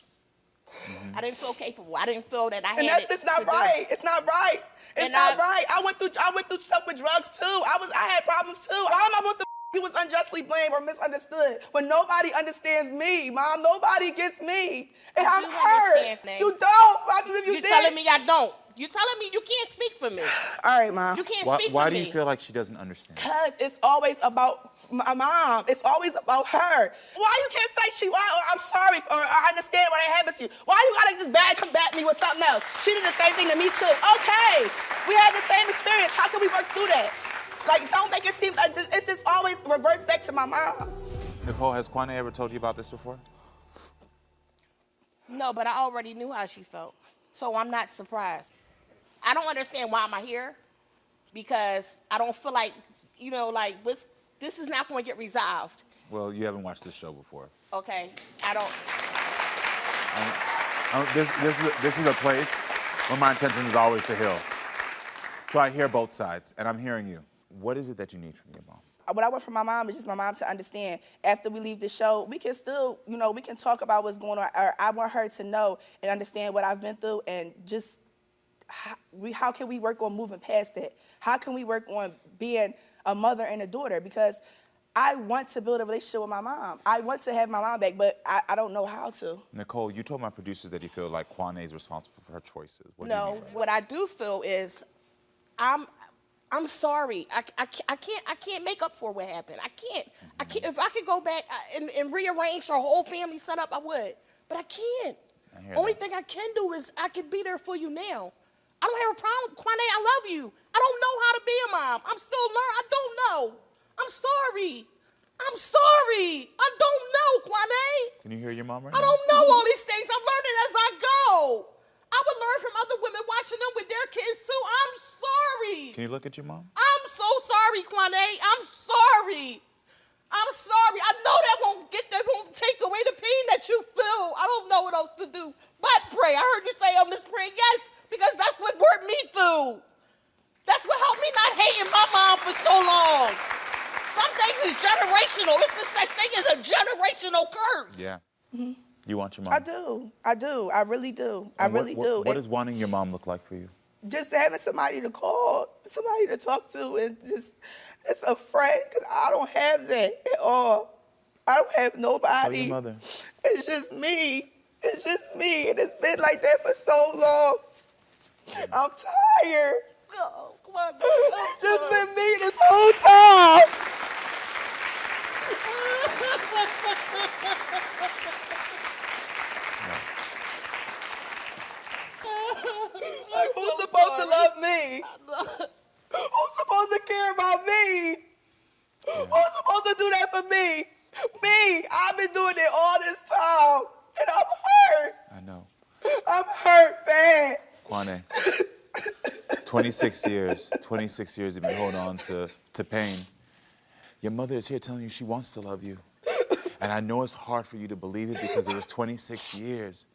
I didn't feel capable. I didn't feel that I had And that's it just not to do. right. It's not right. It's And not right. I went through stuff with drugs too. I had problems too. Why am I supposed to be was unjustly blamed or misunderstood when nobody understands me, Mom? Nobody gets me, and I'm do hurt. understand, Nate. You don't. Because if you You're did, telling me I don't. You're telling me you can't speak for me. all right, Mom. You can't Why, speak why for do me. you feel like she doesn't understand? Because it's always about my mom. It's always about her. Why you can't say or I'm sorry or I understand what happened to you? Why you gotta just bad combat me with something else? She did the same thing to me too. Okay, we had the same experience. How can we work through that? Like, don't make it seem like it's just always reverts back to my mom. Nicole, has Kwane ever told you about this before? No, but I already knew how she felt, so I'm not surprised. I don't understand why am I here, because I don't feel like, this is not going to get resolved. Well, you haven't watched this show before. Okay, I don't. This is a place where my intention is always to heal. So I hear both sides, and I'm hearing you. What is it that you need from your mom? What I want from my mom is just my mom to understand after we leave the show, we can still, we can talk about what's going on. Or I want her to know and understand what I've been through and just how can we work on moving past that? How can we work on being a mother and a daughter? Because I want to build a relationship with my mom. I want to have my mom back, but I don't know how to. Nicole, you told my producers that you feel like Kwane is responsible for her choices. What do you No, mean by that? what I do feel is I'm sorry. I can't make up for what happened. I can't. If I could go back and rearrange her whole family setup, I would. But I can't. Only thing I can do is I can be there for you now. I don't have a problem. Kwane, I love you. I don't know how to be a mom. I'm still learning. I don't know. I'm sorry. I'm sorry. I don't know, Kwane. Can you hear your mom right I now? don't know all these things. I'm learning as I go. I would learn from other women watching them with their kids too. I'm sorry. Can you look at your mom? I'm so sorry, Kwane. I'm sorry. I'm sorry. I know that won't take away the pain that you feel. I don't know what else to do but pray. I heard you say on this prayer, yes, because that's what worked me through. That's what helped me not hating my mom for so long. Some things is generational. It's just such thing as a generational curse. Yeah. You want your mom? I do. I really do. I really do. What does wanting your mom look like for you? Just having somebody to call, somebody to talk to, and just a friend, because I don't have that at all. I don't have nobody. Tell your mother. It's just me. It's just me, and it's been like that for so long. I'm tired. Oh, come on, It's just been me this whole time. Like, who's supposed to love me? Who's supposed to care about me? Who's supposed to do that for me? Me. I've been doing it all this time, and I'm hurt. I know. I'm hurt bad. Kwane, 26 years. 26 years you've been holding on to pain. Your mother is here telling you she wants to love you. And I know it's hard for you to believe it because it was 26 years.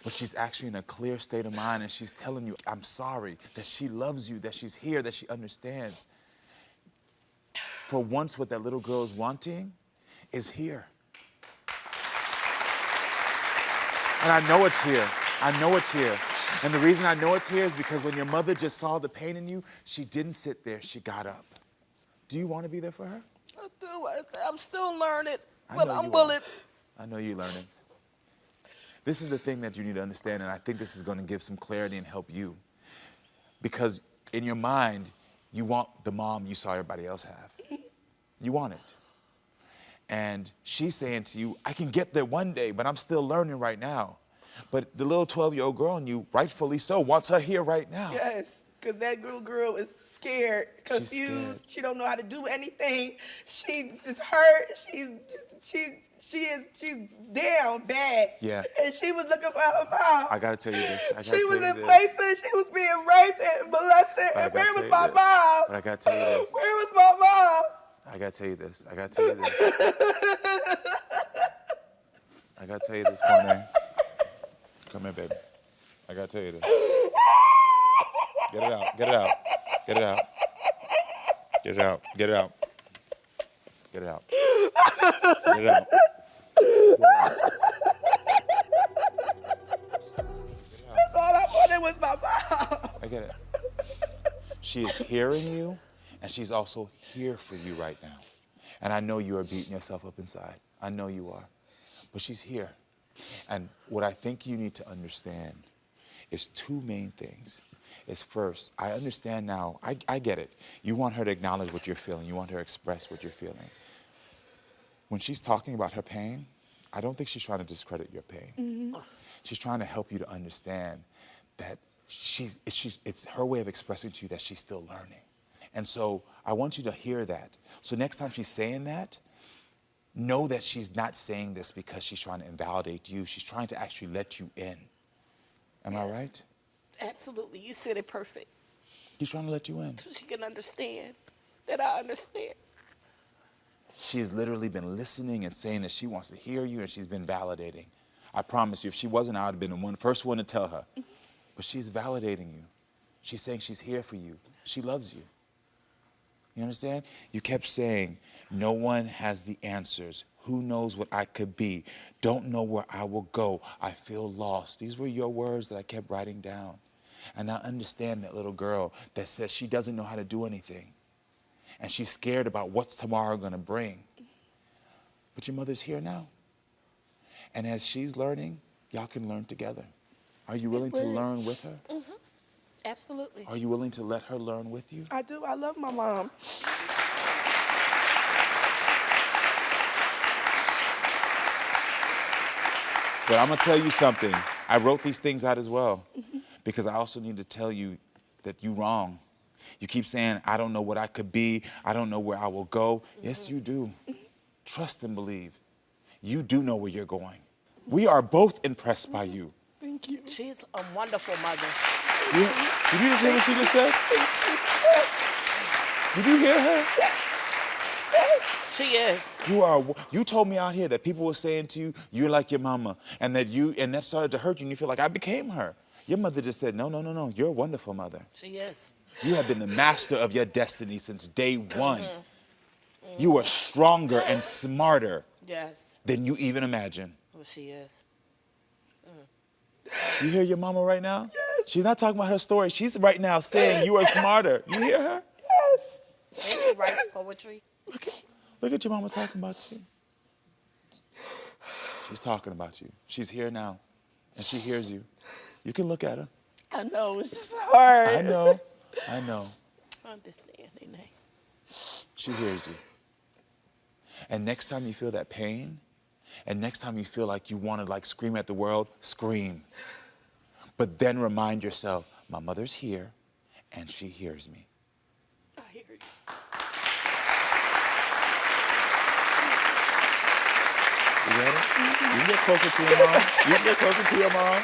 But she's actually in a clear state of mind and she's telling you, I'm sorry, that she loves you, that she's here, that she understands. For once, what that little girl is wanting is here. And I know it's here. I know it's here. And the reason I know it's here is because when your mother just saw the pain in you, she didn't sit there, she got up. Do you want to be there for her? I do. I'm still learning, I but know I'm you willing. I know you're learning. This is the thing that you need to understand, and I think this is going to give some clarity and help you. Because in your mind, you want the mom you saw everybody else have. You want it. And she's saying to you, I can get there one day, but I'm still learning right now. But the little 12-year-old girl in you, rightfully so, wants her here right now. Yes, because that little girl is scared, confused. scared. She don't know how to do anything. She is hurt. She's down bad. Yeah. And she was looking for her mom. I gotta tell you this. She was in placement. She was being raped and molested. And where was my mom? But I gotta tell you this. Where was my mom? I gotta tell you this. I gotta tell you this. I gotta tell you this, Kwane. Come here, baby. I gotta tell you this. Get it out. Get it out. Get it out. Get it out. Get it out. Get it out. Get it out. That's all I wanted was my mom. I get it. She is hearing you, and she's also here for you right now. And I know you are beating yourself up inside. I know you are. But she's here. And what I think you need to understand is two main things. Is first, I understand now, I get it. You want her to acknowledge what you're feeling. You want her to express what you're feeling. When she's talking about her pain, I don't think she's trying to discredit your pain. Mm-hmm. She's trying to help you to understand that it's her way of expressing to you that she's still learning. And so I want you to hear that. So next time she's saying that, know that she's not saying this because she's trying to invalidate you. She's trying to actually let you in. Am I right? Absolutely. You said it perfect. She's trying to let you in. So she can understand that I understand. She's literally been listening and saying that she wants to hear you, and she's been validating. I promise you, if she wasn't, I would have been the first one to tell her. But she's validating you. She's saying she's here for you. She loves you. You understand? You kept saying, no one has the answers. Who knows what I could be? Don't know where I will go. I feel lost. These were your words that I kept writing down. And I understand that little girl that says she doesn't know how to do anything. And she's scared about what's tomorrow going to bring. But your mother's here now. And as she's learning, y'all can learn together. Are you willing to learn with her? Mm-hmm. Absolutely. Are you willing to let her learn with you? I do. I love my mom. But I'm going to tell you something. I wrote these things out as well because I also need to tell you that you're wrong. You keep saying, I don't know what I could be. I don't know where I will go. Yes, you do. Trust and believe. You do know where you're going. We are both impressed by you. Thank you. She's a wonderful mother. Did you just hear what she just said? Did you hear her? She is. You told me out here that people were saying to you, you're like your mama, and that started to hurt you, and you feel like I became her. Your mother just said, no, you're a wonderful mother. She is. You have been the master of your destiny since day one. You are stronger and smarter than you even imagine. Well, she is. You hear your mama right now? Yes. She's not talking about her story. She's right now saying you are smarter. You hear her? Yes. And she writes poetry. Look at your mama talking about you. She's talking about you. She's here now, and she hears you. You can look at her. I know. It's just hard. I know. I understand, Nene. She hears you. And next time you feel that pain, and next time you feel like you want to scream at the world, scream. But then remind yourself, my mother's here, and she hears me. I hear you. You get it? You can get closer to your mom. You can get closer to your mom.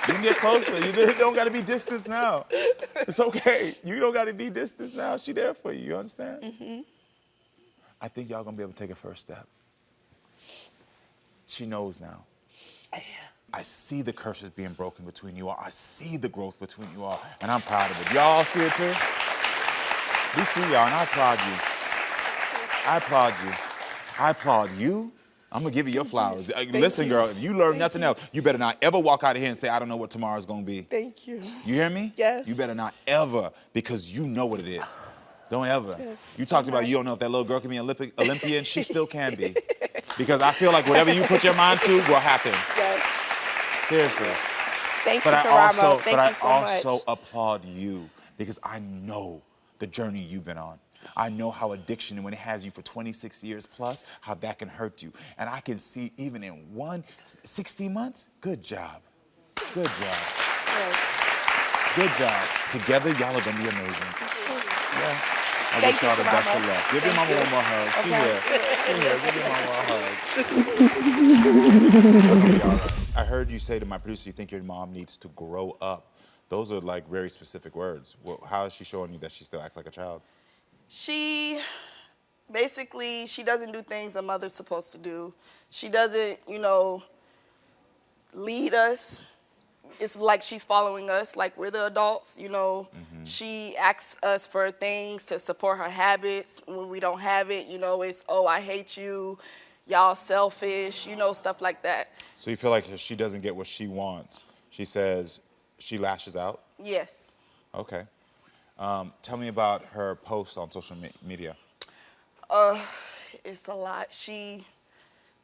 You can get closer. You don't got to be distance now. It's okay. You don't got to be distance now. She's there for you. You understand? Mm-hmm. I think y'all going to be able to take a first step. She knows now. I see the curses being broken between you all. I see the growth between you all, and I'm proud of it. Y'all see it too? We see y'all, and I applaud you. I applaud you. I applaud you. I'm going to give you your flowers. Listen, girl, if you learn nothing else, you better not ever walk out of here and say, I don't know what tomorrow's going to be. Thank you. You hear me? Yes. You better not ever, because you know what it is. Don't ever. Yes. You talked about you don't know if that little girl can be an Olympian. She still can be. Because I feel like whatever you put your mind to will happen. Yes. Seriously. Thank you, Karamo. Thank you so much. But I also applaud you because I know the journey you've been on. I know how addiction, when it has you for 26 years plus, how that can hurt you. And I can see even in 16 months, good job. Good job. Yes. Good job. Together, y'all are going to be amazing. Yeah. I wish y'all the best of luck. Give your mama one more hug. She here. Give your mama a hug. I heard you say to my producer, you think your mom needs to grow up. Those are very specific words. Well, how is she showing you that she still acts like a child? She doesn't do things a mother's supposed to do. She doesn't, lead us. It's like she's following us, like we're the adults, Mm-hmm. She asks us for things to support her habits. When we don't have it, it's, oh, I hate you. y'all selfish, you know, stuff like that. So you feel like if she doesn't get what she wants, she says she lashes out? Yes. Okay. Tell me about her posts on social media. It's a lot. She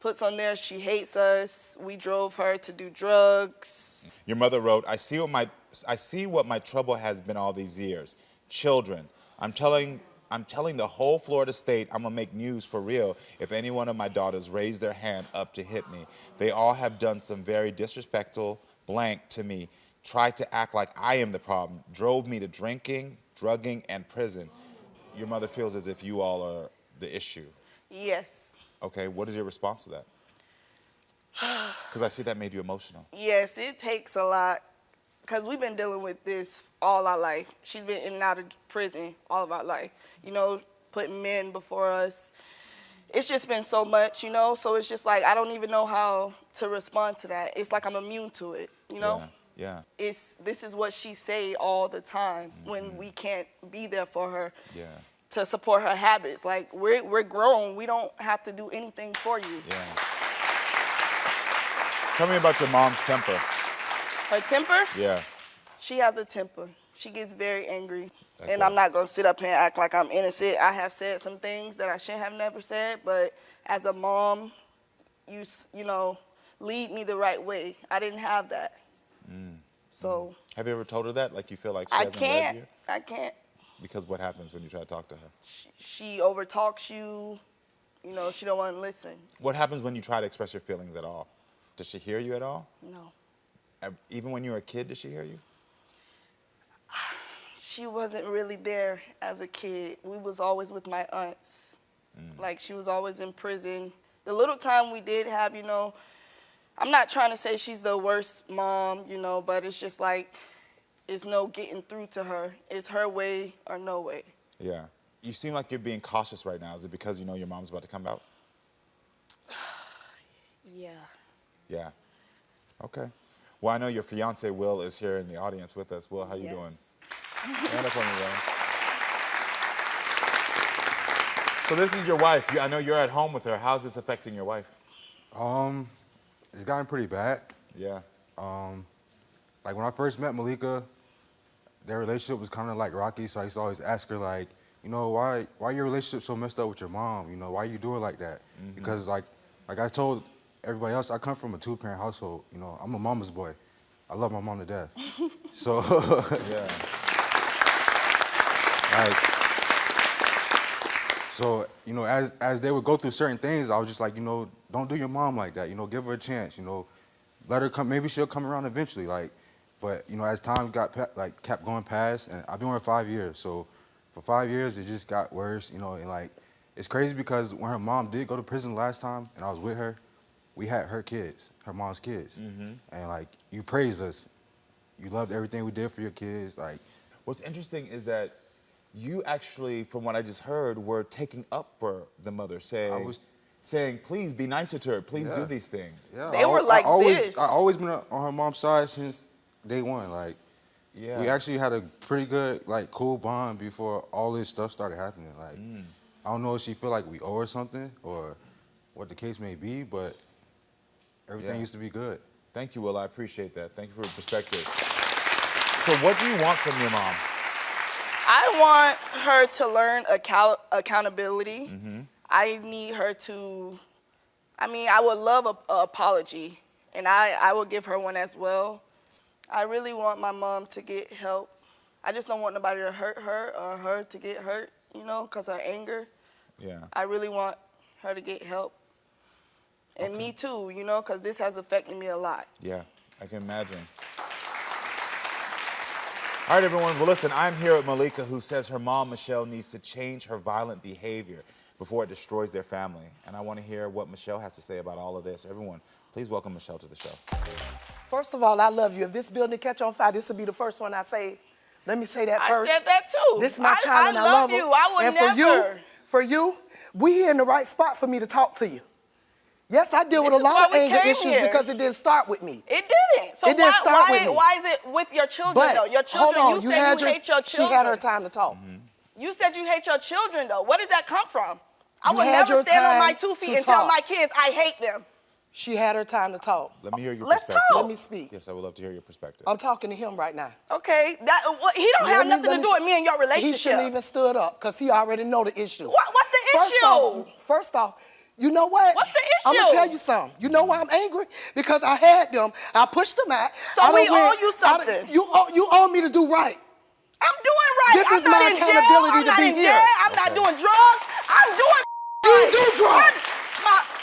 puts on there she hates us. We drove her to do drugs. Your mother wrote, I see what my trouble has been all these years. Children. I'm telling the whole Florida state I'm gonna make news for real if any one of my daughters raise their hand up to hit me. They all have done some very disrespectful blank to me, tried to act like I am the problem, drove me to drinking, drugging, and prison. Your mother feels as if you all are the issue. Yes. Okay, what is your response to that? Because I see that made you emotional. Yes, it takes a lot. Because we've been dealing with this all our life. She's been in and out of prison all of our life. You know, putting men before us. It's just been so much, you know? So it's just like, I don't even know how to respond to that. It's like I'm immune to it, you know? Yeah. This is what she say all the time when we can't be there for her. Yeah. To support her habits. Like, we're grown. We don't have to do anything for you. Yeah. Tell me about your mom's temper. Her temper? Yeah. She has a temper. She gets very angry. And I'm not going to sit up here and act like I'm innocent. I have said some things that I shouldn't have never said, but as a mom, you know, lead me the right way. I didn't have that. So. Have you ever told her that? Like you feel like she hasn't led you? I can't. Because what happens when you try to talk to her? She overtalks you. You know, she don't want to listen. What happens when you try to express your feelings at all? Does she hear you at all? No. Even when you were a kid, did she hear you? She wasn't really there as a kid. We was always with my aunts. Like, she was always in prison. The little time we did have, you know, I'm not trying to say she's the worst mom, you know, but it's just like, it's no getting through to her. It's her way or no way. Yeah. You seem like you're being cautious right now. Is it because you know your mom's about to come out? Yeah. Yeah. Okay. Well, I know your fiance, Will, is here in the audience with us. Will, how you doing? Stand up on me, Will. So this is your wife. I know you're at home with her. How's this affecting your wife? It's gotten pretty bad. Yeah. Like when I first met Malika, their relationship was kind of like rocky, so I used to always ask her like, you know, why your relationship so messed up with your mom? You know, why you do it like that? Because like I told everybody else, I come from a 2-parent household. You know, I'm a mama's boy. I love my mom to death. So Yeah. like, so you know, as they would go through certain things, I was just like, you know, don't do your mom like that. You know, give her a chance. You know, let her come. Maybe she'll come around eventually. Like. But, you know, as time kept going past, and I've been with her 5 years, so for 5 years, it just got worse, you know, and, like, it's crazy because when her mom did go to prison last time, and I was with her, we had her kids, her mom's kids, and, like, you praised us. You loved everything we did for your kids, like. What's interesting is that you actually, from what I just heard, were taking up for the mother, saying, please be nicer to her, please do these things. Yeah, They were like this. I always been on her mom's side since day one. Like, Yeah. we actually had a pretty good, like, cool bond before all this stuff started happening. Like, I don't know if she feel like we owe her something or what the case may be, but everything used to be good. Thank you, Will. I appreciate that. Thank you for your perspective. So what do you want from your mom? I want her to learn accountability. I need her to, I mean, I would love an apology, and I will give her one as well. I really want my mom to get help. I just don't want nobody to hurt her or her to get hurt, you know, because of anger. Yeah. I really want her to get help. And me too, you know, because this has affected me a lot. Yeah, I can imagine. All right, everyone. Well, listen, I'm here with Malika, who says her mom, Michelle, needs to change her violent behavior before it destroys their family. And I want to hear what Michelle has to say about all of this. Everyone, please welcome Michelle to the show. First of all, I love you. If this building catch on fire, this will be the first one I say. Let me say that first. I said that too. This is my child and I love you. her. I would and never. For you, we here in the right spot for me to talk to you. Yes, I deal with a This is lot why of we anger came issues here. because it didn't start with me. It didn't. So It didn't start with me. why is it with your children, But though? Your children, hold on, you said you hate your children. She had her time to talk. You said you hate your children, though. Where did that come from? I You would had never your stand on time my 2 feet to and tell talk. my kids I hate them. She had her time to talk. Let me hear your Let's perspective. talk. Let me speak. Yes, I would love to hear your perspective. I'm talking to him right now. Okay, he don't have nothing to do with me and your relationship. He shouldn't even stood up because he already know the issue. What's the issue? First off, you know what? What's the issue? I'm gonna tell you something. You know why I'm angry? Because I had them. I pushed them out. So I done we owe went- you something. You owe me to do right. I'm doing right. This I'm is not my in jail. accountability I'm to not be in here. jail. I'm not doing drugs. I'm doing You right. do drugs.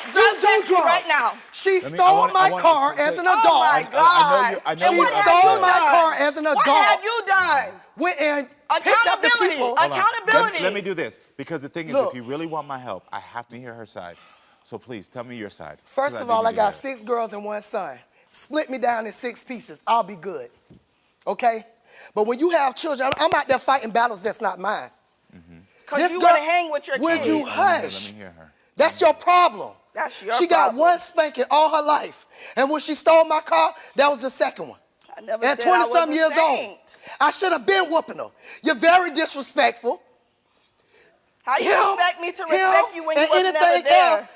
You do drugs drugs. right now. She Let me- stole I want- my car as an adult. Oh my God. I know And you what have stole you my done? car as an What adult. have you done? Went and picked up the Accountability. people. Hold on. Accountability. Let me do this, because the thing is, Look. if you really want my help, I have to hear her side. So please, tell me your side. First 'Cause of all, I need to got hear it. 6 girls and 1 son. Split me down in 6 pieces. I'll be good. Okay? But when you have children, I'm out there fighting battles that's not mine. Because you want to hang with your Would kids. you Let me hush? hear her. That's your problem. That's your She got problem. 1 spanking all her life. And when she stole my car, that was the second one. I never At said I was 20-some a years old. saint. I should have been whooping her. You're very disrespectful. How you Him, expect me to him, respect you when you and was never anything there? else.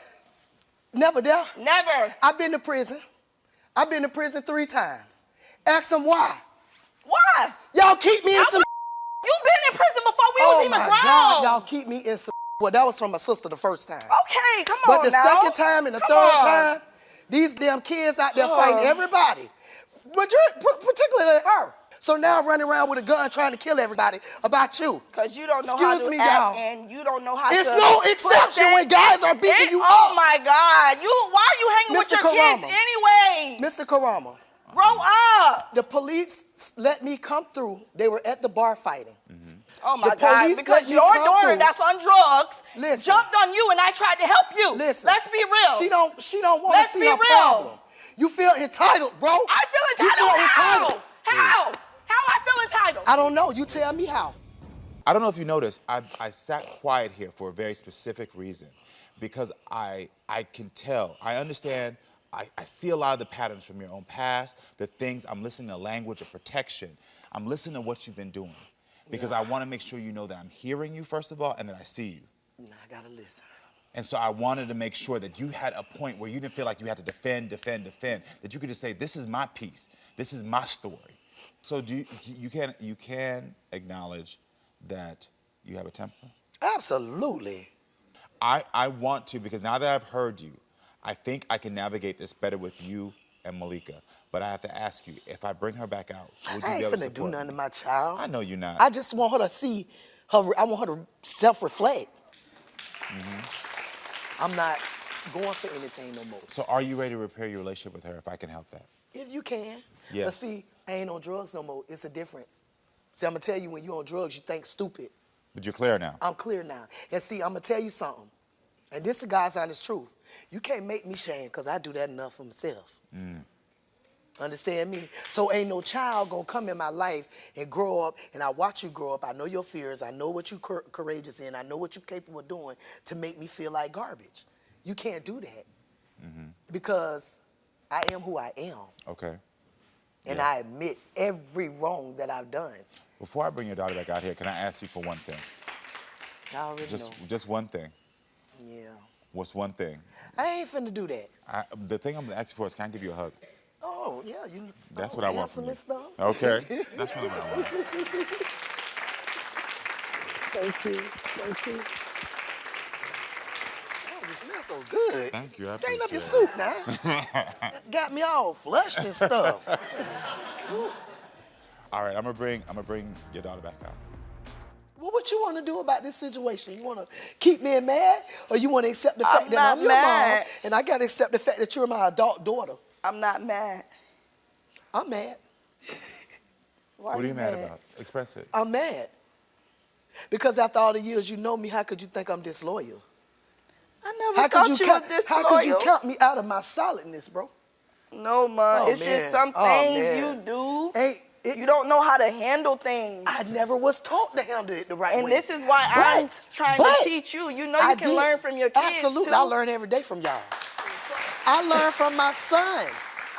Never there. Never. I've been to prison. I've been to prison 3 times. Ask them why. Why? Y'all keep me in some. You've been in prison before we was even my grown. God, y'all keep me in some. Well, that was from my sister the first time. Okay, come But on the now. second time and the Come third on. time, these damn kids out there fighting everybody. Particularly her. So now I'm running around with a gun trying to kill everybody about you. Because you don't know how Excuse to me, act y'all. and you don't know how It's to... no put exception that- when guys are beating you Oh up. my God. Why are you hanging with Mr. your Karamo. kids anyway? Mr. Karamo, Grow up. the police let me come through. They were at the bar fighting. Oh my The God, police because let me your come daughter through. that's on drugs Listen. jumped on you and I tried to help you. Listen. Let's be real. She don't want Let's to see be her real. problem. You feel entitled, bro. I feel You entitled. feel entitled. How? How I feel entitled? I don't know. You tell me how. I don't know if you noticed, I sat quiet here for a very specific reason, because I can tell, I understand, I see a lot of the patterns from your own past, the things, I'm listening to language of protection. I'm listening to what you've been doing, because I want to make sure you know that I'm hearing you, first of all, and that I see you. Nah, I gotta listen. And so I wanted to make sure that you had a point where you didn't feel like you had to defend, that you could just say, this is my piece, this is my story. So you can acknowledge that you have a temper? Absolutely. I want to, because now that I've heard you, I think I can navigate this better with you and Malika. But I have to ask you, if I bring her back out, would you I be ain't able to finna do support nothing me? to my child. I know you're not. I just want her to see her. I want her to self-reflect. I'm not going for anything no more. So are you ready to repair your relationship with her if I can help that? If you can. Yes. But see, I ain't on drugs no more. It's a difference. See, I'm gonna tell you, when you on drugs, you think stupid. But you're clear now. I'm clear now. And see, I'm gonna tell you something. And this is God's honest truth. You can't make me shame, because I do that enough for myself. Understand me? So ain't no child gonna come in my life and grow up, and I watch you grow up. I know your fears. I know what you courageous in. I know what you're capable of doing to make me feel like garbage. You can't do that. Because I am who I am. Okay. And Yeah. I admit every wrong that I've done. Before I bring your daughter back out here, can I ask you for one thing? I already know. Just one thing. Yeah. What's one thing? I ain't finna do that. The thing I'm gonna ask you for is, can I give you a hug? Oh, yeah. You. That's what I want from handsome you. and stuff. Okay. That's really what I want. Thank you. Thank you. Oh, you smell so good. Thank you. I Drain up your appreciate soup now. Got me all flushed and stuff. All right, I'm gonna bring your daughter back out. Well, what you want to do about this situation? You want to keep me mad, or you want to accept the fact I'm that not I'm your mom, mad. and I got to accept the fact that you're my adult daughter? I'm not mad. I'm mad. Why What are you mad mad? about? Express it. I'm mad. Because after all the years you know me, how could you think I'm disloyal? I never How thought could you you were count, disloyal. how could you count me out of my solidness, bro? No, Ma. Oh, It's man. just some Oh, things man. you do. Ain't it, You don't know how to handle things. I never was taught to handle it the right way. And this is why I'm trying to teach you. You know you can learn from your kids, Absolutely. too. I learn every day from y'all. I learn from my son.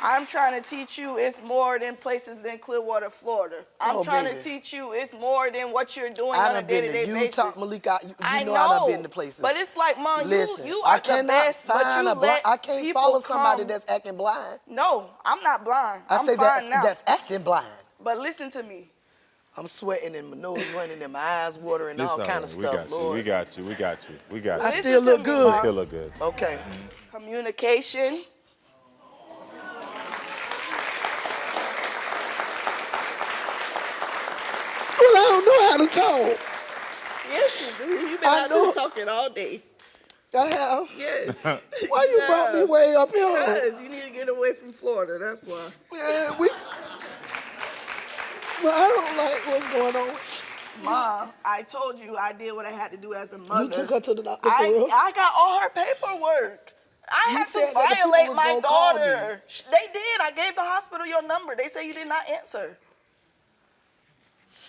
I'm trying to teach you it's more than places than Clearwater, Florida. I'm trying baby. to teach you it's more than what you're doing I on a done been day-to-day to basis. Utah, Malika. You I know I done been to know, places. but it's like, Mom, Listen, you I are the cannot best, but find you a blind. let I can't people follow somebody come. that's acting blind. No, I'm not blind. I I'm say fine now. that's acting blind. But listen to me. I'm sweating and my nose running and my eyes watering, It's all all kind right. of We stuff, got you. Lord. We got you. We got you. We got you. I Listen still to look me, good. You Mom. still look good. Okay. Communication. Well, I don't know how to talk. Yes, you do. You've been I out know. there talking all day. I have. Yes. Why you brought me way up here? Because you need to get away from Florida, that's why. Yeah, Well, I don't like what's going on. Mom, I told you I did what I had to do as a mother. You took her to the doctor for real? I got all her paperwork. I You had said to that the people violate was my gonna call me. daughter. They did. I gave the hospital your number. They say you did not answer.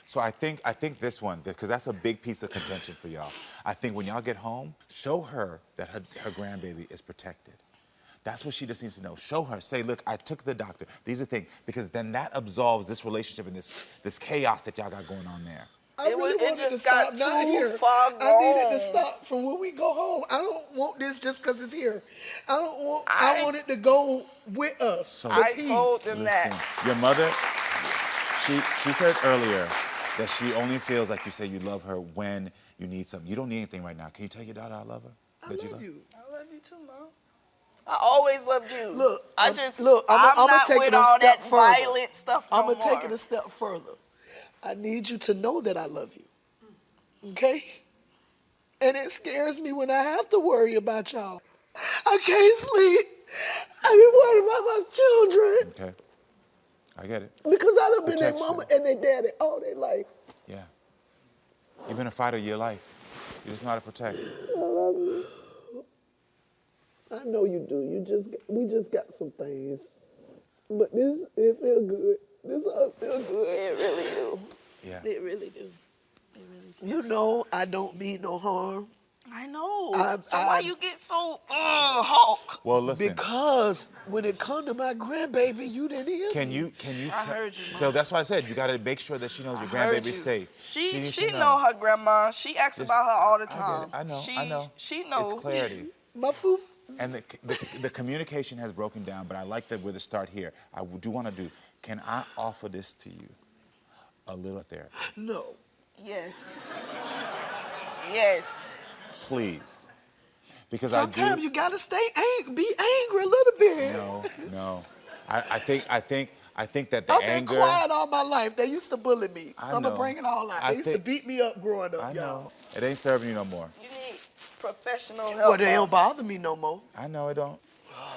So I think this one, because that's a big piece of contention for y'all. I think when y'all get home, show her that her grandbaby is protected. That's what she just needs to know. Show her. Say, look, I took the doctor. These are things. Because then that absolves this relationship and this chaos that y'all got going on there. I really wanted to just stop got not too here. far I needed gone. to stop from when we go home. I don't want this just because it's here. I don't want. I I want it to go with us. So- the I peace. told them Listen, that. your mother, she said earlier that she only feels like you say you love her when you need something. You don't need anything right now. Can you tell your daughter I love her? I love you. I love you too, Mom. I always loved you. Look, I'm I'ma not take with it a all step that further. violent stuff no I'm gonna take more. it a step further. I need you to know that I love you. Okay? And it scares me when I have to worry about y'all. I can't sleep. I be worried about my children Okay. I get it. because I done been their Protection. mama and their daddy all their life. Yeah. You've been a fighter your life. You just know how to protect. I love you. I know you do. We just got some things, but it feel good. This all feel good. It really do. Yeah. It really do. You know I don't mean no harm. I know. So why you get so Hulk? Well, listen. Because when it come to my grandbaby, you didn't hear Can me. you? I heard you, Mom. So that's why I said you got to make sure that she knows your grandbaby's safe. needs She to know her grandma. She asks Just- about her all the I get time. it. I know. She, I know. She knows. It's clarity. My foof. And the communication has broken down, but I like that we're the start here. I do want to do. Can I offer this to you? A little therapy, No. Yes. Yes. please, because Sometimes I do. you gotta be angry a little bit. No. I think that the I've been anger. quiet all my life. They used to bully me. I I'm know. gonna bring it all out. I They used to think- beat me up growing up, I y'all. know. It ain't serving you no more. You need professional help. Well, they Mom. don't bother me no more. I know it don't.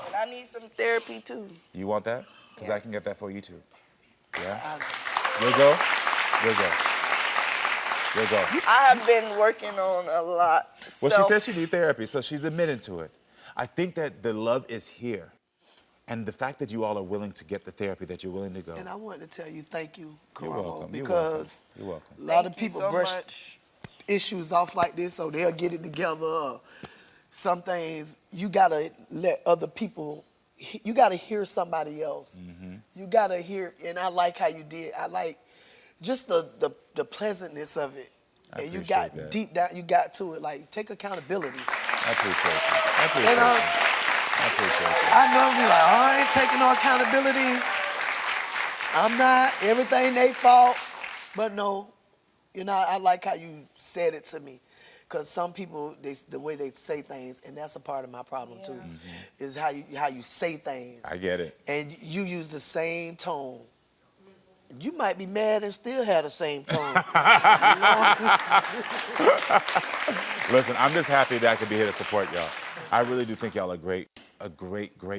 And I need some therapy too. You want that? Because I Yes. can get that for you too. Yeah. You'll go. You'll go. You'll go. I have been working on a lot. Well, Self- she said she needs therapy, so she's admitting to it. I think that the love is here. And the fact that you all are willing to get the therapy, that you're willing to go. And I wanted to tell you thank you, You're Karamo, welcome. You're because welcome. You're welcome. a lot of Thank you people so brush much. issues off like this so they'll get it together. Or some things you gotta let other people. You gotta hear somebody else. Mm-hmm. You gotta hear, and I like how you did. I like just the pleasantness of it. I And you appreciate got that. deep down. You got to it. Like take accountability. I appreciate you. I appreciate And, you. I appreciate you. I know you like, oh, I ain't taking no accountability. I'm not. Everything they fault. But no, you know, I like how you said it to me. Because some people, the way they say things, and that's a part of my problem too, is how you say things. I get it. And you use the same tone. You might be mad and still have the same tone. Listen, I'm just happy that I could be here to support y'all. I really do think y'all are great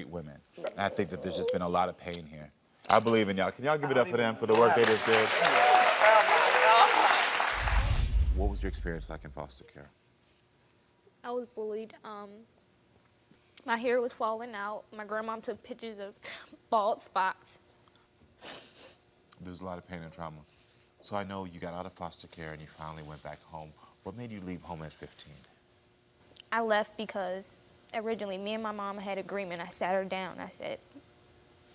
women. And I think that there's just been a lot of pain here. I believe in y'all. Can y'all give it up for them, for the work they just did? What was your experience like in foster care? I was bullied. My hair was falling out. My grandmom took pictures of bald spots. There was a lot of pain and trauma. So I know you got out of foster care and you finally went back home. What made you leave home at 15? I left because originally me and my mom had agreement. I sat her down. I said,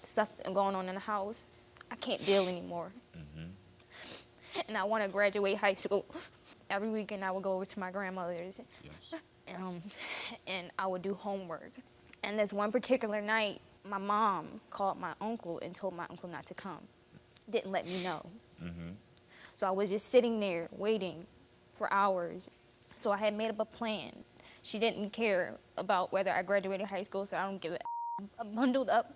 stuff going on in the house. I can't deal anymore. And I want to graduate high school. Every weekend I would go over to my grandmother's. Yes. And I would do homework. And this one particular night, my mom called my uncle and told my uncle not to come. Didn't let me know. So I was just sitting there waiting for hours. So I had made up a plan. She didn't care about whether I graduated high school, so I don't give a. I bundled up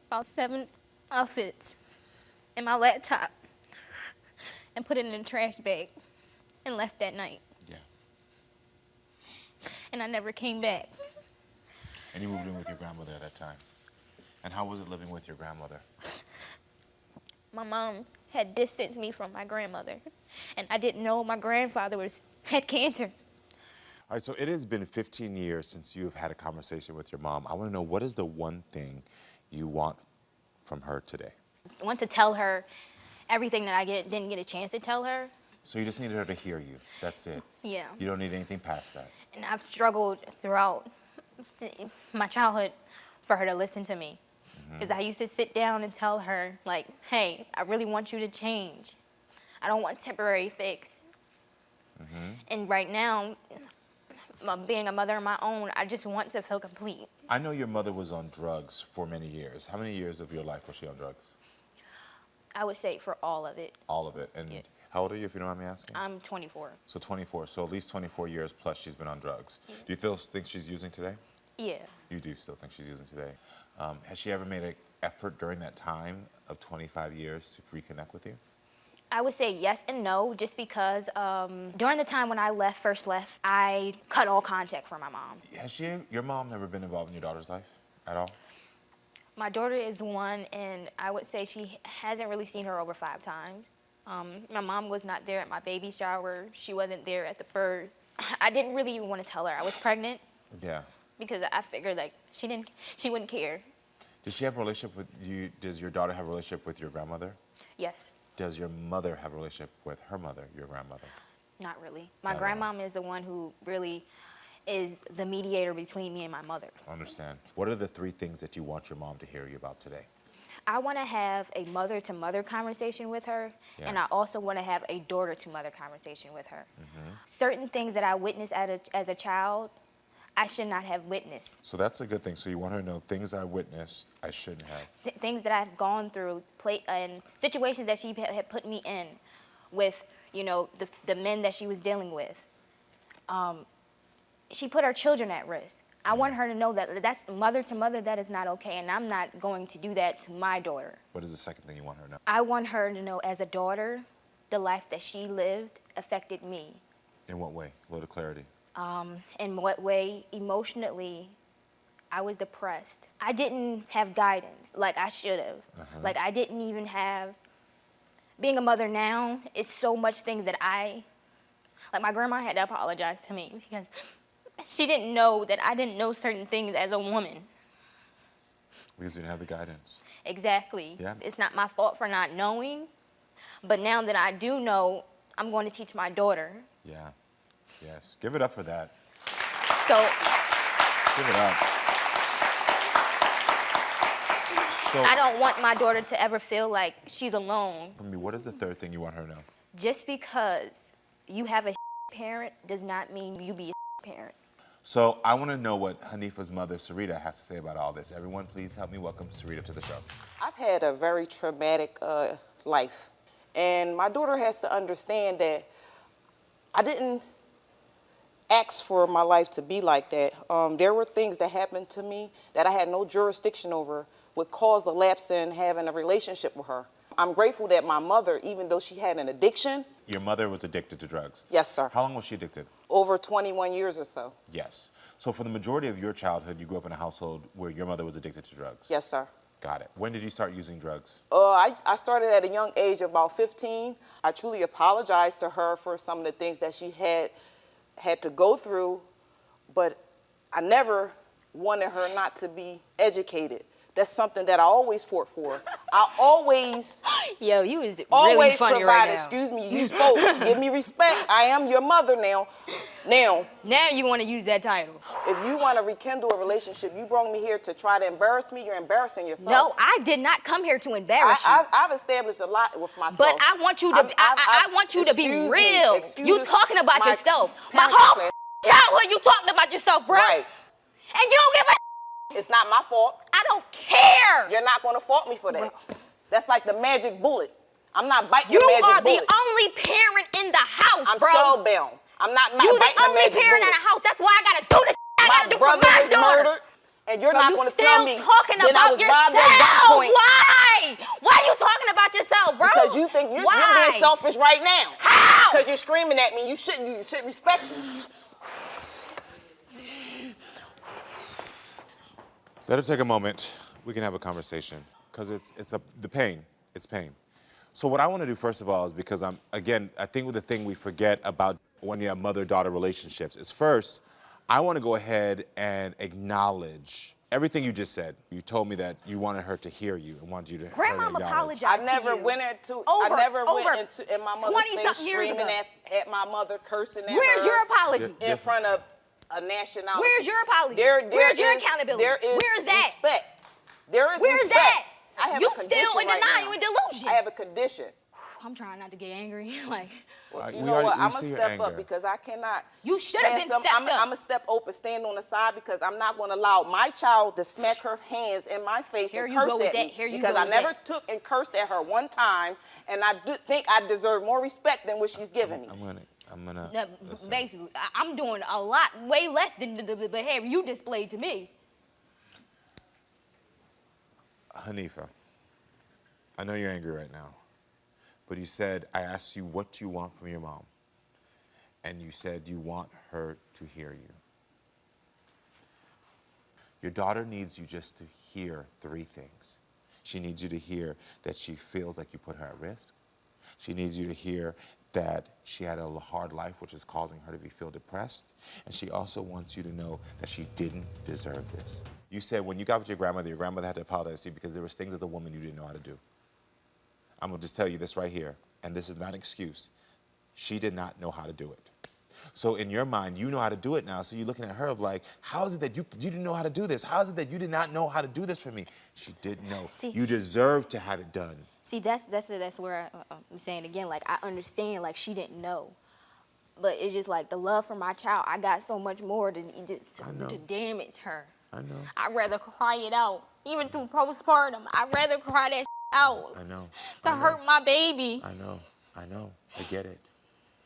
about 7 outfits in my laptop and put it in a trash bag and left that night. Yeah. And I never came back. And you moved in with your grandmother at that time. And how was it living with your grandmother? My mom had distanced me from my grandmother, and I didn't know my grandfather had cancer. All right, so it has been 15 years since you have had a conversation with your mom. I want to know, what is the one thing you want from her today? I want to tell her everything that I didn't get a chance to tell her. So you just needed her to hear you. That's it. Yeah. You don't need anything past that. And I've struggled throughout my childhood for her to listen to me. Because I used to sit down and tell her, like, hey, I really want you to change. I don't want temporary fix. And right now, being a mother of my own, I just want to feel complete. I know your mother was on drugs for many years. How many years of your life was she on drugs? I would say for all of it. All of it. And Yes. how old are you, if you don't mind me asking? I'm 24. So 24. So at least 24 years plus she's been on drugs. Do you still think she's using today? Yeah. You do still think she's using today. Has she ever made an effort during that time of 25 years to reconnect with you? I would say yes and no, just because during the time when I first left, I cut all contact from my mom. Has your mom never been involved in your daughter's life at all? My daughter is 1, and I would say she hasn't really seen her over 5 times. My mom was not there at my baby shower. She wasn't there at the birth. I didn't really even want to tell her I was pregnant. Yeah. Because I figured like she wouldn't care. Does she have a relationship with you? Does your daughter have a relationship with your grandmother? Yes. Does your mother have a relationship with her mother, your grandmother? Not really. My Not at all. grandmom is the one who really is the mediator between me and my mother. I understand. What are the 3 things that you want your mom to hear you about today? I want to have a mother-to-mother conversation with her, Yeah. and I also want to have a daughter-to-mother conversation with her. Certain things that I witnessed as a child, I should not have witnessed. So that's a good thing. So you want her to know things I witnessed I shouldn't have. Things that I've gone through, and situations that she had put me in with, you know, the men that she was dealing with. She put her children at risk. I want her to know that that's mother to mother, that is not okay, and I'm not going to do that to my daughter. What is the second thing you want her to know? I want her to know, as a daughter, the life that she lived affected me. In what way? A little clarity. In what way? Emotionally, I was depressed. I didn't have guidance like I should have. Like I didn't even have, being a mother now, it's so much things that like my grandma had to apologize to me because she didn't know that I didn't know certain things as a woman. Because you didn't have the guidance. Exactly. Yeah. It's not my fault for not knowing, but now that I do know, I'm going to teach my daughter. Yeah. Yes. Give it up for that. So Give it up. So, I don't want my daughter to ever feel like she's alone. I mean, what is the 3rd thing you want her to know? Just because you have a parent does not mean you be a parent. So I want to know what Hanifa's mother, Sarita, has to say about all this. Everyone, please help me welcome Sarita to the show. I've had a very traumatic life. And my daughter has to understand that I didn't ask for my life to be like that. There were things that happened to me that I had no jurisdiction over, would cause a lapse in having a relationship with her. I'm grateful that my mother, even though she had an addiction. Your mother was addicted to drugs? Yes, sir. How long was she addicted? Over 21 years or so. Yes. So for the majority of your childhood, you grew up in a household where your mother was addicted to drugs? Yes, sir. Got it. When did you start using drugs? I started at a young age, about 15. I truly apologized to her for some of the things that she had to go through, but I never wanted her not to be educated. That's something that I always fought for. I always, Yo, you is really always funny provide, right now. excuse me, you spoke. Give me respect. I am your mother now. Now you want to use that title. if you want to rekindle a relationship, you brought me here to try to embarrass me, you're embarrassing yourself. No, I did not come here to embarrass you. I've established a lot with myself. But I want you to, I want you to be real. You talking about yourself. My whole childhood, you talking about yourself, bro. Right. And you don't give a It's not my fault. I don't care. You're not going to fault me for that. That's like the magic bullet. I'm not biting You the magic are bullet. the only parent in the house, I'm bro. spellbound. I'm not You biting the only magic parent in bullet. the house. That's why I gotta do the I gotta do for brother my was daughter. murdered, and you're Bro, not you going to still tell me talking that I about was robbed at yourself. gunpoint. Why? Why are you talking about yourself, bro? Because you think you're being selfish right now. How? Because you're screaming at me. You should respect me. Let her take a moment. We can have a conversation because the pain. It's pain. So what I want to do first of all is because I think the thing we forget about when you have mother-daughter relationships is first, I want to go ahead and acknowledge everything you just said. You told me that you wanted her to hear you and wanted you to Grandma apologized I to never you. went into. Over- I never over went into in my mother's 20-something face years screaming ago. at my mother, cursing at Where's her. your apology? In front of a nationality. Where's your apology? There Where's your is- accountability? There is Where's that? respect. There is Where's respect. that? I have You a condition still in right denial, now. you in delusion. I have a condition. I'm trying not to get angry. Like, You know what? I'm going to step up because I cannot. You should have been stepped I'm up. going to step up and stand on the side because I'm not going to allow my child to smack her hands in my face Here and you curse go with at that. me. Here you Because go I with never that. took and cursed at her one time, and I think I deserve more respect than what she's giving me. I'm gonna. No, basically, I'm doing a lot, way less than the behavior you displayed to me. Hanifa, I know you're angry right now, but you said, I asked you what you want from your mom, and you said you want her to hear you. Your daughter needs you just to hear three things. She needs you to hear that she feels like you put her at risk. She needs you to hear that she had a hard life, which is causing her to feel depressed. And she also wants you to know that she didn't deserve this. You said when you got with your grandmother had to apologize to you because there was things as a woman you didn't know how to do. I'm gonna just tell you this right here, and this is not an excuse. She did not know how to do it. So in your mind, you know how to do it now, so you're looking at her of like, how is it that you didn't know how to do this? How is it that you did not know how to do this for me? She didn't know. See, you deserve to have it done. See, that's where I'm saying again, like, I understand, like, she didn't know. But it's just like the love for my child, I got so much more to damage her. I know. I'd rather cry it out. Even through postpartum, I'd rather cry that out. I know. To hurt my baby. I know. I get it.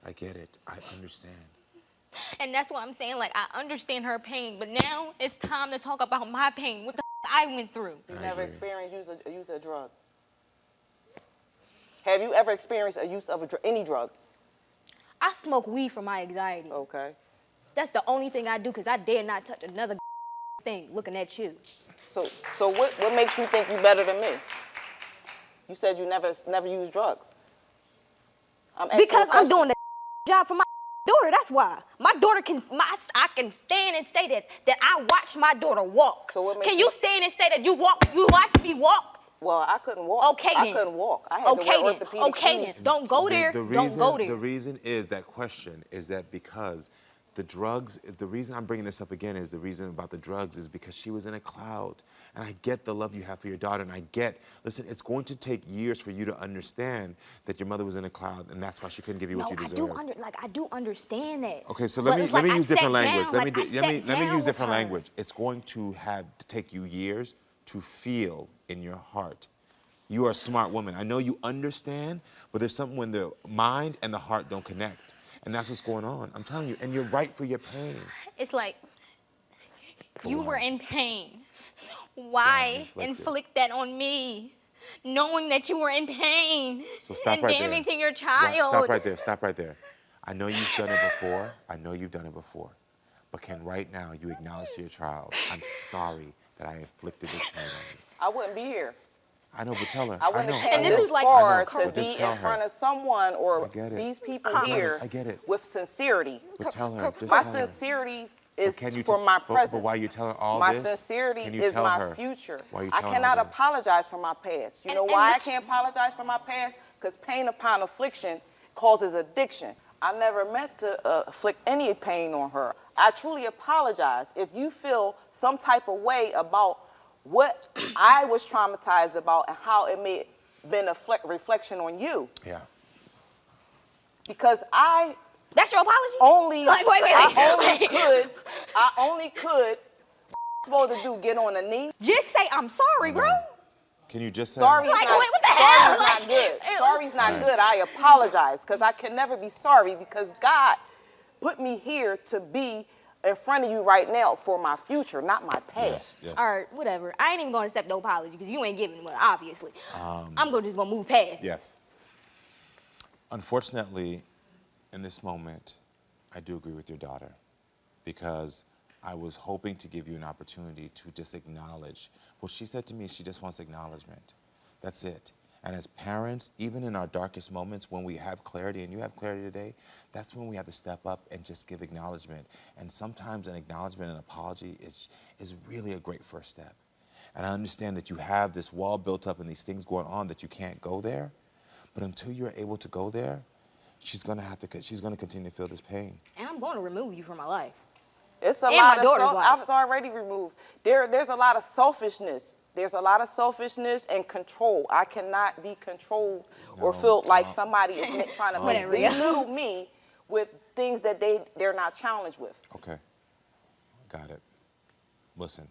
I get it. I understand. And that's what I'm saying, like, I understand her pain, but now it's time to talk about my pain, what the I went through. You never experienced use of a drug? Have you ever experienced a use of any drug? I smoke weed for my anxiety. Okay. That's the only thing I do, because I dare not touch another thing looking at you. So what makes you think you're better than me? You said you never used drugs. Because I'm doing the job for my daughter, that's why. My daughter I can stand and say that I watch my daughter walk. So what makes can you stand and say that you watch me walk? Well, I couldn't walk. Okay, then. I couldn't walk. I had to wear orthopedic Okay, shoes. then. Don't go there. Don't go there. The reason is that question is that because the drugs, the reason I'm bringing this up again is the reason about the drugs is because she was in a cloud. And I get the love you have for your daughter, and I get, listen, it's going to take years for you to understand that your mother was in a cloud, and that's why she couldn't give you what you deserve. I do understand that. Okay, so let me use different language. Let me use different her. language. It's going to take you years to feel in your heart. You are a smart woman. I know you understand, but there's something when the mind and the heart don't connect. And that's what's going on. I'm telling you, and you're right for your pain. It's like, you were in pain. Why inflict that on me? Knowing that you were in pain and damaging your child. Stop right there. I know you've done it before. But can right now you acknowledge to your child, I'm sorry that I inflicted this pain on you. I wouldn't be here. I know, but tell her. I wouldn't have And came this this is like far I know, to but just be tell in her. front of someone or I get it. these people I get it. here I get it. with sincerity. But tell her. Just My tell her. sincerity is Can you for my presence. But why you telling all my this? sincerity Can you is tell my her? future. Why are you I telling cannot all this? apologize for my past. You know why I can't apologize for my past? Because pain upon affliction causes addiction. I never meant to inflict any pain on her. I truly apologize if you feel some type of way about what I was traumatized about and how it may have been a reflection on you. Yeah. Because That's your apology? only, Like, wait. I only could, supposed to do, get on a knee. Just say, I'm sorry, bro. Can you just say? Sorry is Like, not, wait, what the hell? sorry's not good. Sorry's not good. I apologize because I can never be sorry because God put me here to be in front of you right now for my future, not my past. Yes. All right, whatever. I ain't even gonna accept no apology because you ain't giving one, obviously. I'm just gonna move past. Yes. Unfortunately, in this moment, I do agree with your daughter because I was hoping to give you an opportunity to just acknowledge. Well, she said to me, she just wants acknowledgement. That's it. And as parents, even in our darkest moments, when we have clarity, and you have clarity today, that's when we have to step up and just give acknowledgement. And sometimes an acknowledgement and apology is really a great first step. And I understand that you have this wall built up and these things going on that you can't go there. But until you're able to go there, she's gonna continue to feel this pain. And I'm going to remove you from my life. It's a And lot my of daughter's life. I was already removed. There's a lot of selfishness. There's a lot of selfishness and control. I cannot be controlled or feel like somebody is trying to belittle me with things that they're not challenged with. Okay, got it. Listen.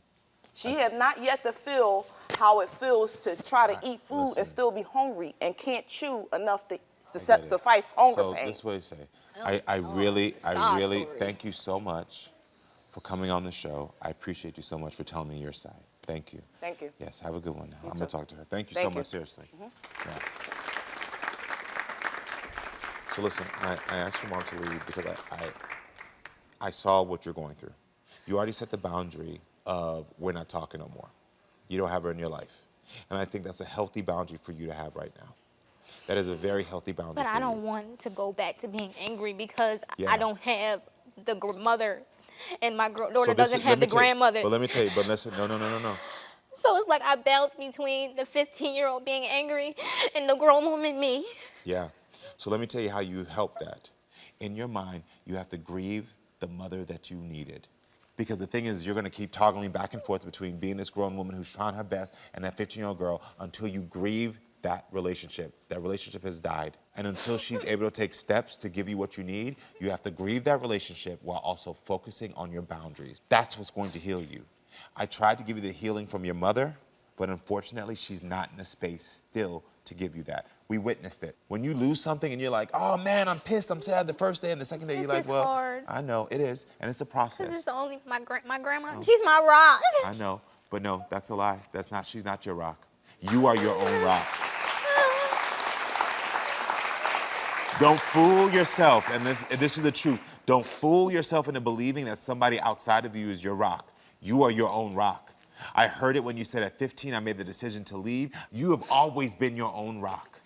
She have not yet to feel how it feels to try to eat food and still be hungry and can't chew enough to suffice hunger pain. So this is what I say. I really thank you so much for coming on the show. I appreciate you so much for telling me your side. Thank you. Thank you. Yes, have a good one now. I'm going to talk to her. Thank you so much, seriously. Yes. So listen, I asked your mom to leave because I saw what you're going through. You already set the boundary of we're not talking no more. You don't have her in your life. And I think that's a healthy boundary for you to have right now. That is a very healthy boundary But for I don't you. want to go back to being angry because Yeah. I don't have the mother and my daughter So this doesn't is- have let me the tell you- grandmother. But let me tell you, but listen, no. So it's like I bounce between the 15-year-old being angry and the grown woman me. Yeah. So let me tell you how you help that. In your mind, you have to grieve the mother that you needed. Because the thing is, you're going to keep toggling back and forth between being this grown woman who's trying her best and that 15-year-old girl until you grieve that relationship. That relationship has died. And until she's able to take steps to give you what you need, you have to grieve that relationship while also focusing on your boundaries. That's what's going to heal you. I tried to give you the healing from your mother, but unfortunately, she's not in a space still to give you that. We witnessed it. When you lose something and you're like, oh man, I'm pissed, I'm sad the first day, and the second day It's you're like, just well, hard. I know, it is, and it's a process. Because it's the only, my grandma, she's my rock. I know, but no, that's a lie. She's not your rock. You are your own rock. Don't fool yourself, and this is the truth. Don't fool yourself into believing that somebody outside of you is your rock. You are your own rock. I heard it when you said at 15, I made the decision to leave. You have always been your own rock.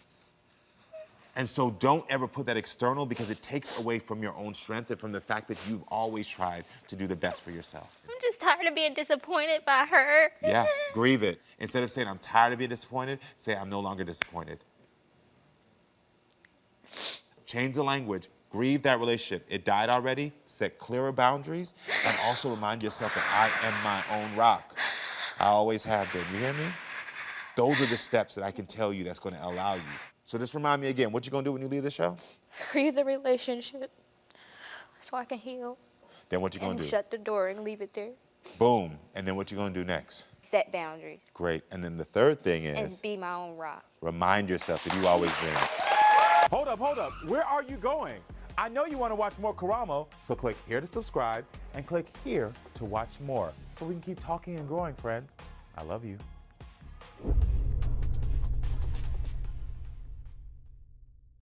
And so don't ever put that external because it takes away from your own strength and from the fact that you've always tried to do the best for yourself. I'm just tired of being disappointed by her. Yeah, grieve it. Instead of saying, I'm tired of being disappointed, say, I'm no longer disappointed. Change the language. Grieve that relationship. It died already. Set clearer boundaries. And also remind yourself that I am my own rock. I always have been. You hear me? Those are the steps that I can tell you that's going to allow you. So just remind me again, what you going to do when you leave the show? Grieve the relationship so I can heal. Then what you going to do? Shut the door and leave it there. Boom. And then what you going to do next? Set boundaries. Great. And then the third thing is... And be my own rock. Remind yourself that you always been. Hold up. Where are you going? I know you want to watch more Karamo, so click here to subscribe and click here to watch more so we can keep talking and growing, friends. I love you.